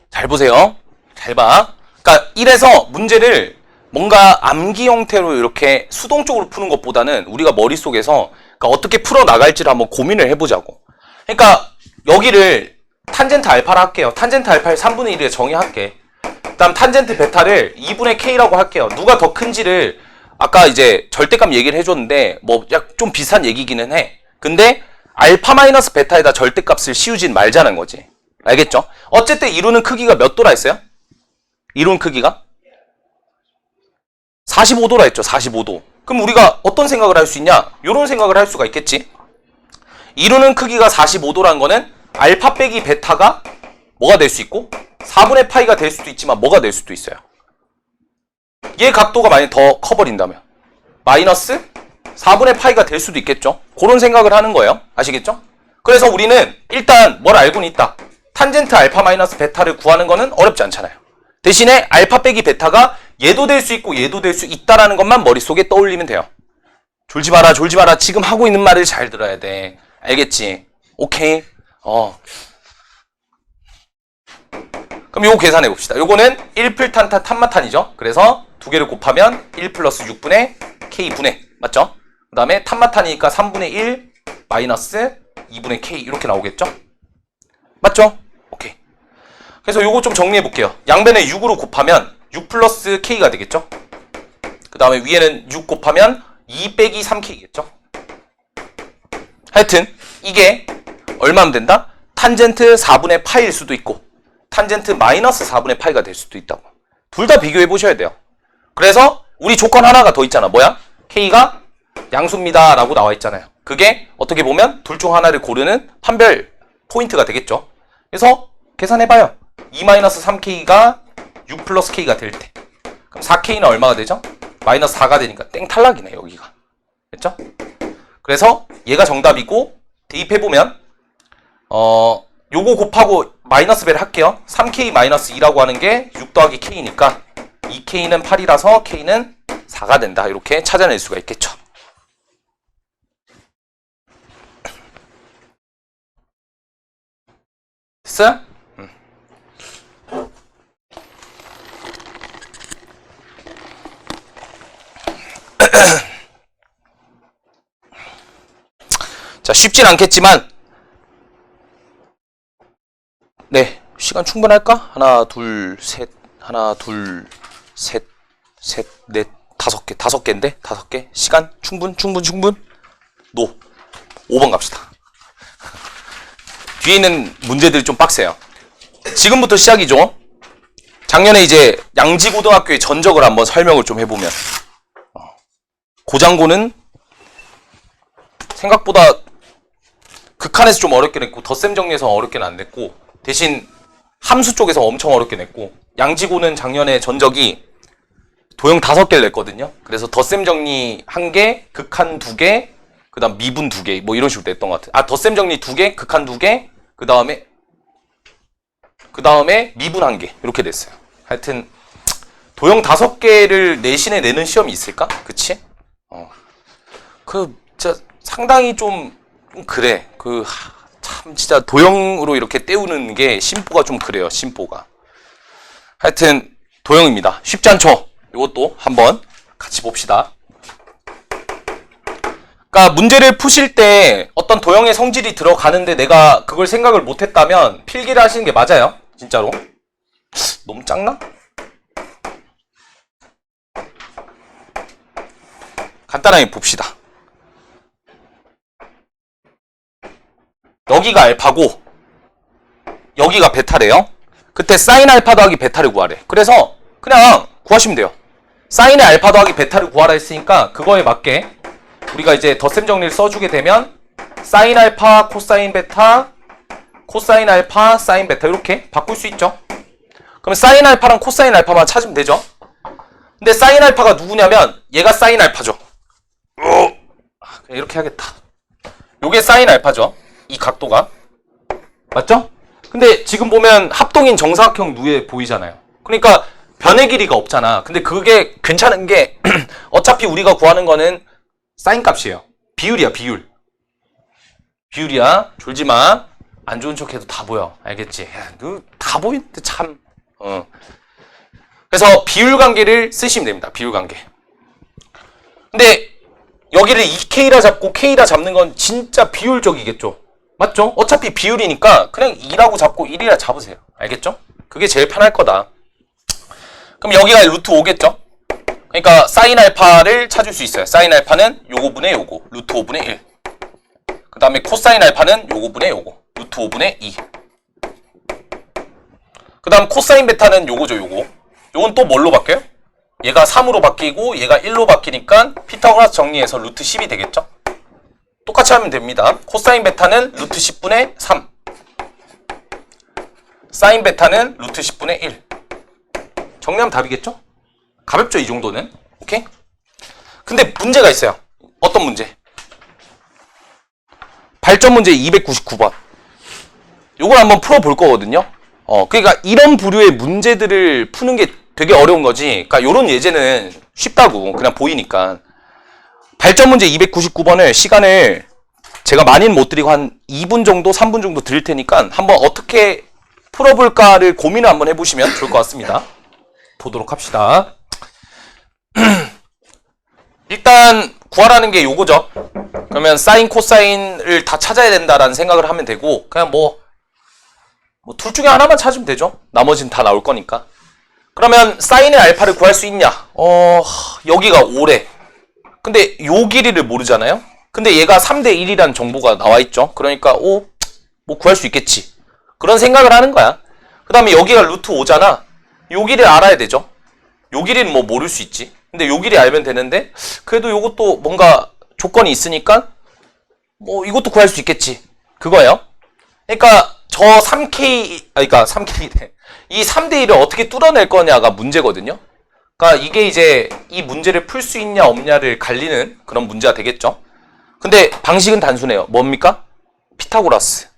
[SPEAKER 1] 잘 보세요. 잘 봐. 그러니까 이래서 문제를 뭔가 암기 형태로 이렇게 수동적으로 푸는 것보다는 우리가 머릿속에서 그러니까 어떻게 풀어나갈지를 한번 고민을 해보자고. 그러니까 여기를 탄젠트 알파를 할게요. 탄젠트 알파를 3분의 1에 정의할게. 그 다음 탄젠트 베타를 2분의 K라고 할게요. 누가 더 큰지를 아까 이제 절대값 얘기를 해줬는데 뭐 좀 비슷한 얘기기는 해. 근데 알파 마이너스 베타에다 절대값을 씌우진 말자는 거지. 알겠죠? 어쨌든 이루는 크기가 몇 도라 했어요? 이루는 크기가? 45도라 했죠. 45도. 그럼 우리가 어떤 생각을 할 수 있냐? 이런 생각을 할 수가 있겠지. 이루는 크기가 45도라는 거는 알파 빼기 베타가 뭐가 될 수 있고 4분의 파이가 될 수도 있지만 뭐가 될 수도 있어요. 얘 각도가 만약 더 커버린다면 마이너스 4분의 파이가 될 수도 있겠죠. 그런 생각을 하는 거예요. 아시겠죠? 그래서 우리는 일단 뭘 알고는 있다. 탄젠트 알파 마이너스 베타를 구하는 거는 어렵지 않잖아요. 대신에 알파 빼기 베타가 얘도 될 수 있고 얘도 될 수 있다라는 것만 머릿속에 떠올리면 돼요. 졸지 마라, 졸지 마라. 지금 하고 있는 말을 잘 들어야 돼. 알겠지? 오케이? 그럼 요거 계산해 봅시다. 요거는 1풀탄탄 탄마탄이죠. 그래서 두 개를 곱하면 1 플러스 6분의 K분의 맞죠? 그 다음에 탄마탄이니까 3분의 1 마이너스 2분의 K 이렇게 나오겠죠? 맞죠? 오케이. 그래서 요거 좀 정리해 볼게요. 양변에 6으로 곱하면 6 플러스 K가 되겠죠? 그 다음에 위에는 6 곱하면 2 빼기 3K겠죠? 하여튼 이게 얼마면 된다? 탄젠트 4분의 파일 수도 있고 탄젠트 마이너스 4분의 파이가 될 수도 있다고. 둘 다 비교해 보셔야 돼요. 그래서 우리 조건 하나가 더 있잖아. 뭐야? K가 양수입니다 라고 나와 있잖아요. 그게 어떻게 보면 둘 중 하나를 고르는 판별 포인트가 되겠죠. 그래서 계산해봐요. 2-3K가 6 플러스 K가 될 때 그럼 4K는 얼마가 되죠? 마이너스 4가 되니까 땡 탈락이네 여기가. 됐죠? 그래서 얘가 정답이고 대입해보면 요거 곱하고 마이너스 배를 할게요. 3K 마이너스 2라고 하는 게 6 더하기 K니까 2K는 8이라서 K는 4가 된다. 이렇게 찾아낼 수가 있겠죠. 됐어요? 자, 쉽진 않겠지만 네, 시간 충분할까? 하나, 둘, 셋, 하나, 둘, 셋, 셋, 넷, 다섯 개인데? 5개? 시간 충분? 노. 5번 갑시다. 뒤에 있는 문제들이 좀 빡세요. 지금부터 시작이죠. 작년에 이제 양지고등학교의 전적을 한번 설명을 좀 해보면 고장고는 생각보다 극한에서 좀 어렵게 냈고 덧셈 정리에서 어렵게는 안 냈고 대신 함수 쪽에서 엄청 어렵게 냈고 양지고는 작년에 전적이 도형 5개를 냈거든요. 그래서 덧셈 정리 1개, 극한 2개, 그 다음 미분 2개 뭐 이런 식으로 냈던 것 같아요. 덧셈 정리 2개, 극한 2개, 그 다음에 미분 1개 이렇게 됐어요. 하여튼 도형 5개를 내신에 내는 시험이 있을까? 그치? 진짜 상당히 좀 그래. 참 참 진짜 도형으로 이렇게 때우는 게 심보가 좀 그래요. 심보가. 하여튼 도형입니다. 쉽지 않죠? 이것도 한번 같이 봅시다. 그러니까 문제를 푸실 때 어떤 도형의 성질이 들어가는데 내가 그걸 생각을 못했다면 필기를 하시는 게 맞아요. 진짜로. 너무 작나? 간단하게 봅시다. 여기가 알파고 여기가 베타래요. 그때 사인 알파 더하기 베타를 구하래. 그래서 그냥 구하시면 돼요. 사인의 알파 더하기 베타를 구하라 했으니까 그거에 맞게 우리가 이제 덧셈 정리를 써주게 되면 사인 알파 코사인 베타 코사인 알파 사인 베타 이렇게 바꿀 수 있죠. 그럼 사인 알파랑 코사인 알파만 찾으면 되죠. 근데 사인 알파가 누구냐면 얘가 사인 알파죠. 그냥 이렇게 하겠다. 요게 사인 알파죠. 이 각도가 맞죠? 근데 지금 보면 합동인 정사각형 누에 보이잖아요. 그러니까 변의 길이가 없잖아. 근데 그게 괜찮은 게 어차피 우리가 구하는 거는 사인 값이에요. 비율이야, 비율. 비율이야. 졸지마. 안 좋은 척 해도 다 보여. 알겠지? 야, 너 다 보이는데 참. 그래서 비율 관계를 쓰시면 됩니다. 비율 관계. 근데 여기를 2K라 잡고 K라 잡는 건 진짜 비율적이겠죠? 맞죠? 어차피 비율이니까 그냥 2라고 잡고 1이라 잡으세요. 알겠죠? 그게 제일 편할 거다. 그럼 여기가 루트 5겠죠? 그러니까 사인 알파를 찾을 수 있어요. 사인 알파는 요거분의 요거 루트 5분의 1. 그 다음에 코사인 알파는 요거분의 요거 루트 5분의 2. 그 다음 코사인 베타는 요거죠. 요건 또 뭘로 바뀌어요? 얘가 3으로 바뀌고 얘가 1로 바뀌니까 피타고라스 정리해서 루트 10이 되겠죠? 똑같이 하면 됩니다. 코사인 베타는 루트 10분의 3. 사인 베타는 루트 10분의 1. 정리하면 답이겠죠? 가볍죠, 이 정도는. 오케이? 근데 문제가 있어요. 어떤 문제? 발전 문제 299번. 요걸 한번 풀어볼 거거든요. 그러니까 이런 부류의 문제들을 푸는 게 되게 어려운 거지. 그러니까 요런 예제는 쉽다고 그냥 보이니까. 발전 문제 299번을 시간을 제가 많이는 못 드리고 한 2분 정도, 3분 정도 드릴 테니까 한번 어떻게 풀어볼까를 고민을 한번 해보시면 좋을 것 같습니다. 보도록 합시다. 일단 구하라는 게 요거죠. 그러면 사인, 코사인을 다 찾아야 된다라는 생각을 하면 되고 그냥 뭐 둘 중에 하나만 찾으면 되죠. 나머지는 다 나올 거니까. 그러면 사인의 알파를 구할 수 있냐? 여기가 5래. 근데 요 길이를 모르잖아요. 근데 얘가 3대 1이라는 정보가 나와 있죠. 그러니까 뭐 구할 수 있겠지. 그런 생각을 하는 거야. 그 다음에 여기가 루트 5잖아. 요 길이를 알아야 되죠. 요 길이는 뭐 모를 수 있지. 근데 요 길이 알면 되는데 그래도 요것도 뭔가 조건이 있으니까 뭐 이것도 구할 수 있겠지. 그거예요. 그러니까 저 3K, 그러니까 3K래. 이 3대 1을 어떻게 뚫어낼 거냐가 문제거든요. 그러니까 이게 이제 이 문제를 풀 수 있냐 없냐를 갈리는 그런 문제가 되겠죠. 근데 방식은 단순해요. 뭡니까? 피타고라스.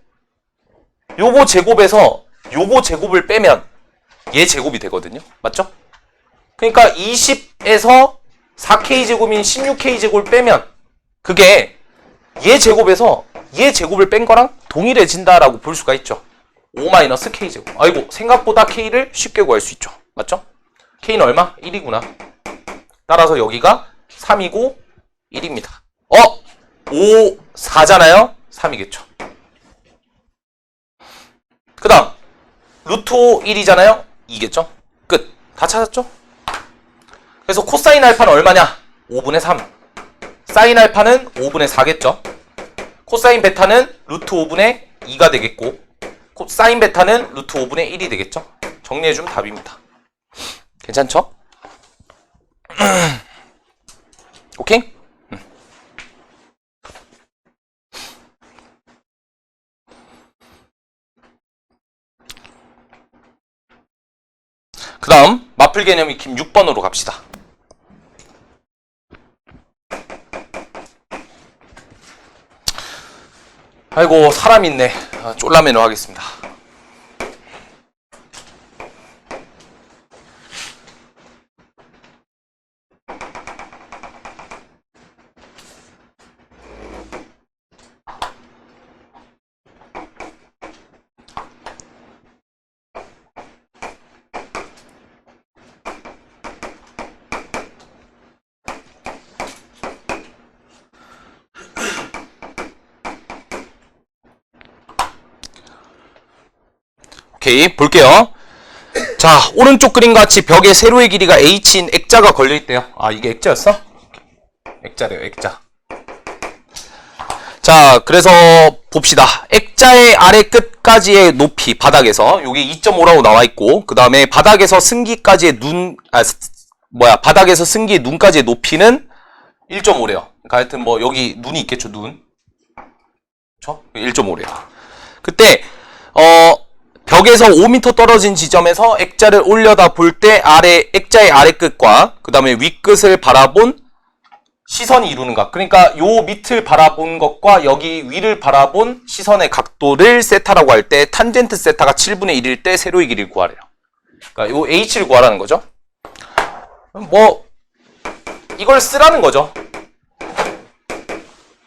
[SPEAKER 1] 요거 제곱에서 요거 제곱을 빼면 얘 제곱이 되거든요. 맞죠? 그러니까 20에서 4K 제곱인 16K 제곱을 빼면 그게 얘 제곱에서 얘 제곱을 뺀 거랑 동일해진다라고 볼 수가 있죠. 5-K 제곱. 아이고, 생각보다 K를 쉽게 구할 수 있죠. 맞죠? K는 얼마? 1이구나. 따라서 여기가 3이고 1입니다. 5, 4잖아요? 3이겠죠. 그 다음 루트 5, 1이잖아요? 2겠죠? 끝. 다 찾았죠? 그래서 코사인 알파는 얼마냐? 5분의 3. 사인 알파는 5분의 4겠죠? 코사인 베타는 루트 5분의 2가 되겠고 사인 베타는 루트 5분의 1이 되겠죠? 정리해주면 답입니다. 괜찮죠? 오케이? 그 다음 마플 개념 익힘 6번으로 갑시다. 아이고 사람 있네. 쫄라맨으로 하겠습니다. 오케이, 볼게요. 자, 오른쪽 그림과 같이 벽에 세로의 길이가 h인 액자가 걸려있대요. 아, 이게 액자였어? 액자래요, 액자. 자, 그래서 봅시다. 액자의 아래 끝까지의 높이, 바닥에서 여기 2.5라고 나와있고, 그 다음에 바닥에서 승기까지의 바닥에서 승기의 눈까지의 높이는 1.5래요. 그러니까 하여튼 뭐 여기 눈이 있겠죠, 눈. 그쵸? 1.5래요. 그때 벽에서 5m 떨어진 지점에서 액자를 올려다 볼 때 액자의 아래 끝과 그 다음에 위 끝을 바라본 시선이 이루는 각. 그러니까 요 밑을 바라본 것과 여기 위를 바라본 시선의 각도를 세타라고 할 때 탄젠트 세타가 7분의 1일 때 세로의 길이를 구하래요. 그러니까 요 h를 구하라는 거죠. 뭐 이걸 쓰라는 거죠.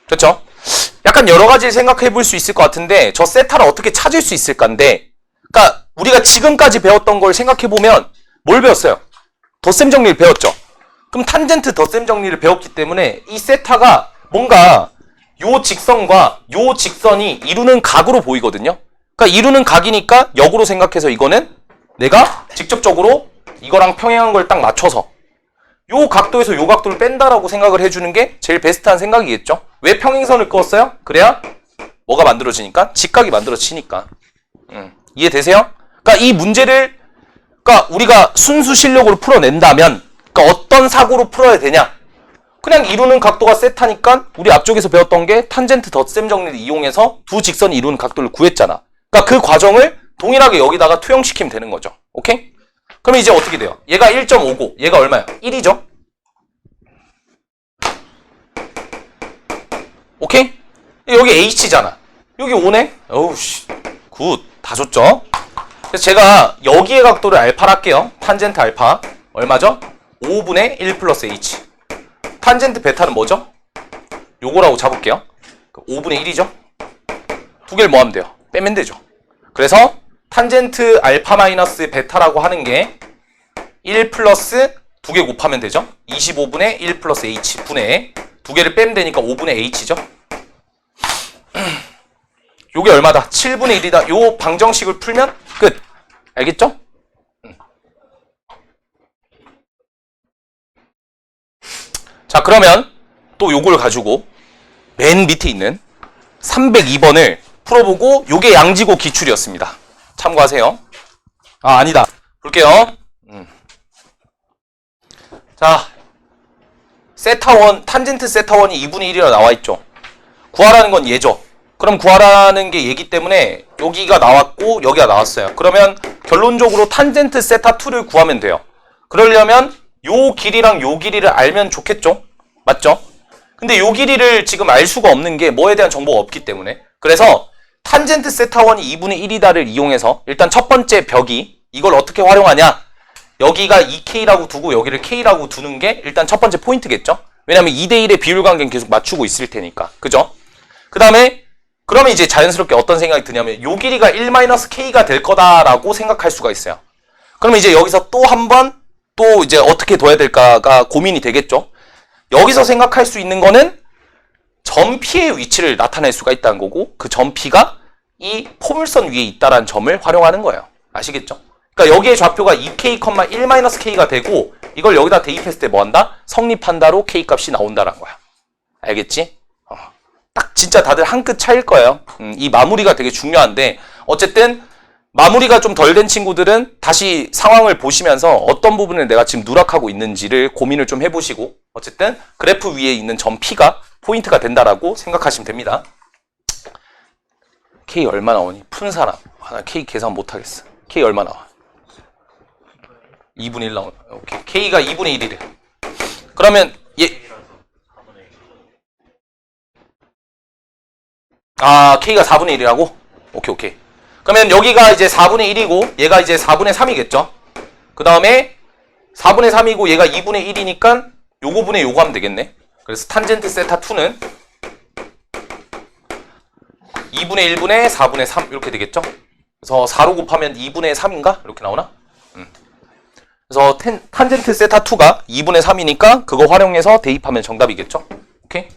[SPEAKER 1] 그렇죠? 약간 여러 가지를 생각해 볼 수 있을 것 같은데 저 세타를 어떻게 찾을 수 있을까인데, 그러니까 우리가 지금까지 배웠던 걸 생각해 보면 뭘 배웠어요? 덧셈 정리를 배웠죠. 그럼 탄젠트 덧셈 정리를 배웠기 때문에 이 세타가 뭔가 요 직선과 요 직선이 이루는 각으로 보이거든요. 그러니까 이루는 각이니까 역으로 생각해서 이거는 내가 직접적으로 이거랑 평행한 걸 딱 맞춰서 요 각도에서 요 각도를 뺀다라고 생각을 해주는 게 제일 베스트한 생각이겠죠. 왜 평행선을 그었어요? 그래야 뭐가 만들어지니까? 직각이 만들어지니까. 이해되세요? 그러니까 이 문제를 우리가 순수 실력으로 풀어낸다면 그러니까 어떤 사고로 풀어야 되냐? 그냥 이루는 각도가 세타니까 우리 앞쪽에서 배웠던 게 탄젠트 덧셈 정리를 이용해서 두 직선이 이루는 각도를 구했잖아. 그러니까 그 과정을 동일하게 여기다가 투영시키면 되는 거죠. 오케이? 그럼 이제 어떻게 돼요? 얘가 1.5고 얘가 얼마야? 1이죠? 오케이? 여기 h잖아. 여기 5네? 어우 씨. 굿. 다 줬죠? 그래서 제가 여기의 각도를 알파를 할게요. 탄젠트 알파. 얼마죠? 5분의 1 플러스 h. 탄젠트 베타는 뭐죠? 요거라고 잡을게요. 5분의 1이죠? 두 개를 뭐 하면 돼요? 빼면 되죠. 그래서 탄젠트 알파 마이너스 베타라고 하는 게 1 플러스 두 개 곱하면 되죠? 25분의 1 플러스 h 분의 두 개를 빼면 되니까 5분의 h죠? 요게 얼마다? 7분의 1이다. 요 방정식을 풀면 끝. 알겠죠? 자, 그러면 또 요걸 가지고 맨 밑에 있는 302번을 풀어보고 요게 양지고 기출이었습니다. 참고하세요. 아, 아니다. 볼게요. 자, 세타1, 탄젠트 세타1이 2분의 1이라 나와있죠. 구하라는 건 얘죠. 그럼 구하라는 게 얘기 때문에 여기가 나왔고 여기가 나왔어요. 그러면 결론적으로 탄젠트 세타2를 구하면 돼요. 그러려면 요 길이랑 요 길이를 알면 좋겠죠? 맞죠? 근데 요 길이를 지금 알 수가 없는 게 뭐에 대한 정보가 없기 때문에. 그래서 탄젠트 세타1이 2분의 1이다를 이용해서 일단 첫 번째 벽이 이걸 어떻게 활용하냐? 여기가 2K라고 두고 여기를 K라고 두는 게 일단 첫 번째 포인트겠죠? 왜냐면 2대1의 비율 관계는 계속 맞추고 있을 테니까. 그죠? 그 다음에 그러면 이제 자연스럽게 어떤 생각이 드냐면 요 길이가 1-K가 될 거다라고 생각할 수가 있어요. 그러면 이제 여기서 또 한 번 또 이제 어떻게 둬야 될까가 고민이 되겠죠? 여기서 생각할 수 있는 거는 점피의 위치를 나타낼 수가 있다는 거고 그 점피가 이 포물선 위에 있다는 점을 활용하는 거예요. 아시겠죠? 그러니까 여기의 좌표가 2K, 1-K가 되고 이걸 여기다 대입했을 때 뭐한다? 성립한다로 K 값이 나온다는 거야. 알겠지? 딱 진짜 다들 한 끗 차일 거예요. 이 마무리가 되게 중요한데 어쨌든 마무리가 좀 덜 된 친구들은 다시 상황을 보시면서 어떤 부분을 내가 지금 누락하고 있는지를 고민을 좀 해보시고 어쨌든 그래프 위에 있는 점 P가 포인트가 된다라고 생각하시면 됩니다. K 얼마 나오니? 푼 사람. 나 K 계산 못하겠어. K 얼마 나와? 2분의 1 나오네. 오케이. K가 2분의 1이래. 그러면 K가 4분의 1이라고? 오케이. 그러면 여기가 이제 4분의 1이고 얘가 이제 4분의 3이겠죠? 그 다음에 4분의 3이고 얘가 2분의 1이니까 요거 분의 요거 하면 되겠네. 그래서 탄젠트 세타 2는 2분의 1분의 4분의 3 이렇게 되겠죠? 그래서 4로 곱하면 2분의 3인가? 이렇게 나오나? 그래서 탄젠트 세타 2가 2분의 3이니까 그거 활용해서 대입하면 정답이겠죠? 오케이?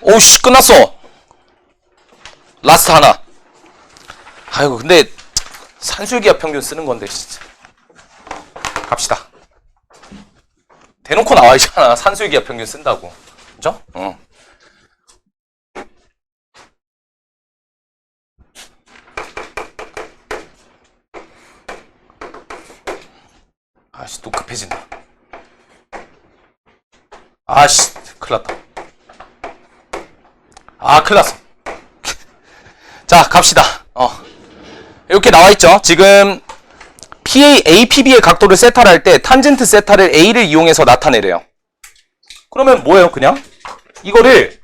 [SPEAKER 1] 오우씨 끝났어. 라스트 하나. 아이고, 근데 산술기압 평균 쓰는 건데 진짜. 갑시다. 대놓고 나와 있잖아. 산술기압 평균 쓴다고. 그죠? 아씨, 또 급해진다. 아씨, 큰일 났다. 아, 큰일 났어. 자, 갑시다. 이렇게 나와있죠? 지금 APB의 각도를 세타를 할 때 탄젠트 세타를 A를 이용해서 나타내래요. 그러면 뭐예요? 그냥 이거를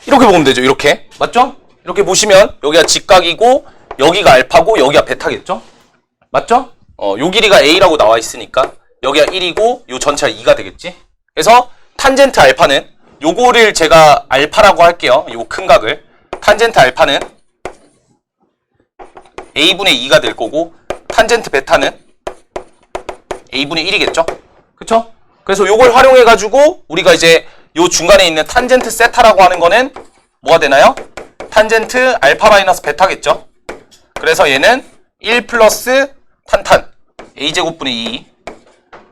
[SPEAKER 1] 이렇게 보면 되죠. 이렇게. 맞죠? 이렇게 보시면 여기가 직각이고 여기가 알파고 여기가 베타겠죠? 맞죠? 요 길이가 A라고 나와 있으니까 여기가 1이고 요 전체가 2가 되겠지? 그래서 탄젠트 알파는 요거를 제가 알파라고 할게요. 요 큰 각을. 탄젠트 알파는 A분의 2가 될 거고 탄젠트 베타는 A분의 1이겠죠? 그쵸? 그래서 요걸 활용해 가지고 우리가 이제 요 중간에 있는 탄젠트 세타라고 하는 거는 뭐가 되나요? 탄젠트 알파 마이너스 베타겠죠? 그래서 얘는 1 플러스 탄탄 A제곱분의 2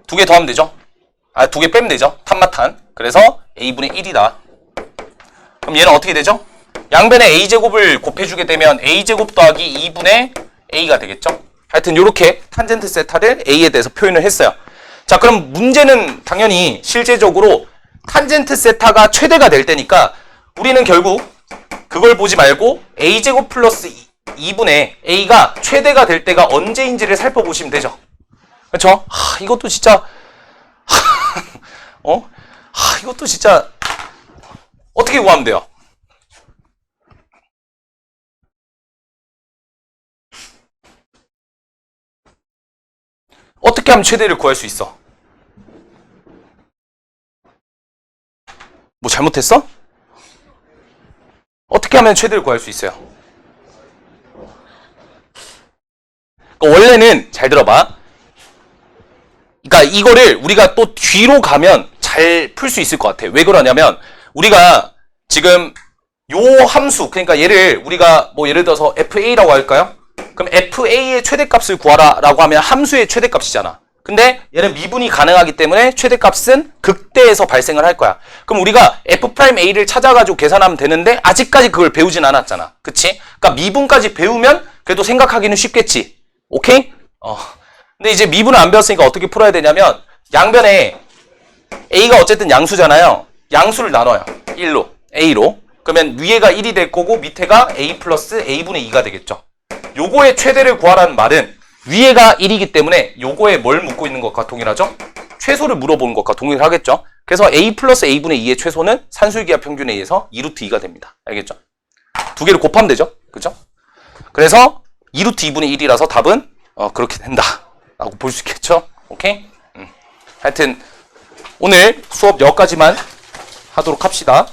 [SPEAKER 1] 두 개 더하면 되죠? 아, 두 개 빼면 되죠? 탄마탄. 그래서 A분의 1이다. 그럼 얘는 어떻게 되죠? 양변에 A제곱을 곱해주게 되면 A제곱 더하기 2분의 A가 되겠죠? 하여튼 요렇게 탄젠트 세타를 A에 대해서 표현을 했어요. 자, 그럼 문제는 당연히 실제적으로 탄젠트 세타가 최대가 될 때니까 우리는 결국 그걸 보지 말고 A제곱 플러스 2분의 A가 최대가 될 때가 언제인지를 살펴보시면 되죠. 그렇죠? 이것도 진짜 이것도 진짜 어떻게 구하면 돼요? 어떻게 하면 최대를 구할 수 있어? 뭐 잘못했어? 어떻게 하면 최대를 구할 수 있어요? 그러니까 원래는 잘 들어봐. 그러니까 이거를 우리가 또 뒤로 가면 잘 풀 수 있을 것 같아. 왜 그러냐면 우리가 지금 요 함수, 그러니까 얘를 우리가 뭐 예를 들어서 FA라고 할까요? 그럼 FA의 최대값을 구하라 라고 하면 함수의 최대값이잖아. 근데 얘는 미분이 가능하기 때문에 최대값은 극대에서 발생을 할 거야. 그럼 우리가 F'A를 찾아가지고 계산하면 되는데 아직까지 그걸 배우진 않았잖아. 그치? 그러니까 미분까지 배우면 그래도 생각하기는 쉽겠지. 오케이? 근데 이제 미분을 안 배웠으니까 어떻게 풀어야 되냐면 양변에 A가 어쨌든 양수잖아요. 양수를 나눠요. 1로, A로. 그러면 위에가 1이 될 거고 밑에가 A 플러스 A분의 2가 되겠죠. 요거의 최대를 구하라는 말은 위에가 1이기 때문에 요거에 뭘 묻고 있는 것과 동일하죠? 최소를 물어보는 것과 동일하겠죠? 그래서 A 플러스 A분의 2의 최소는 산술기압 평균에 의해서 2루트 2가 됩니다. 알겠죠? 두 개를 곱하면 되죠? 그죠? 그래서 2루트 2분의 1이라서 답은 그렇게 된다 라고 볼 수 있겠죠? 오케이? 하여튼 오늘 수업 여기까지만 하도록 합시다.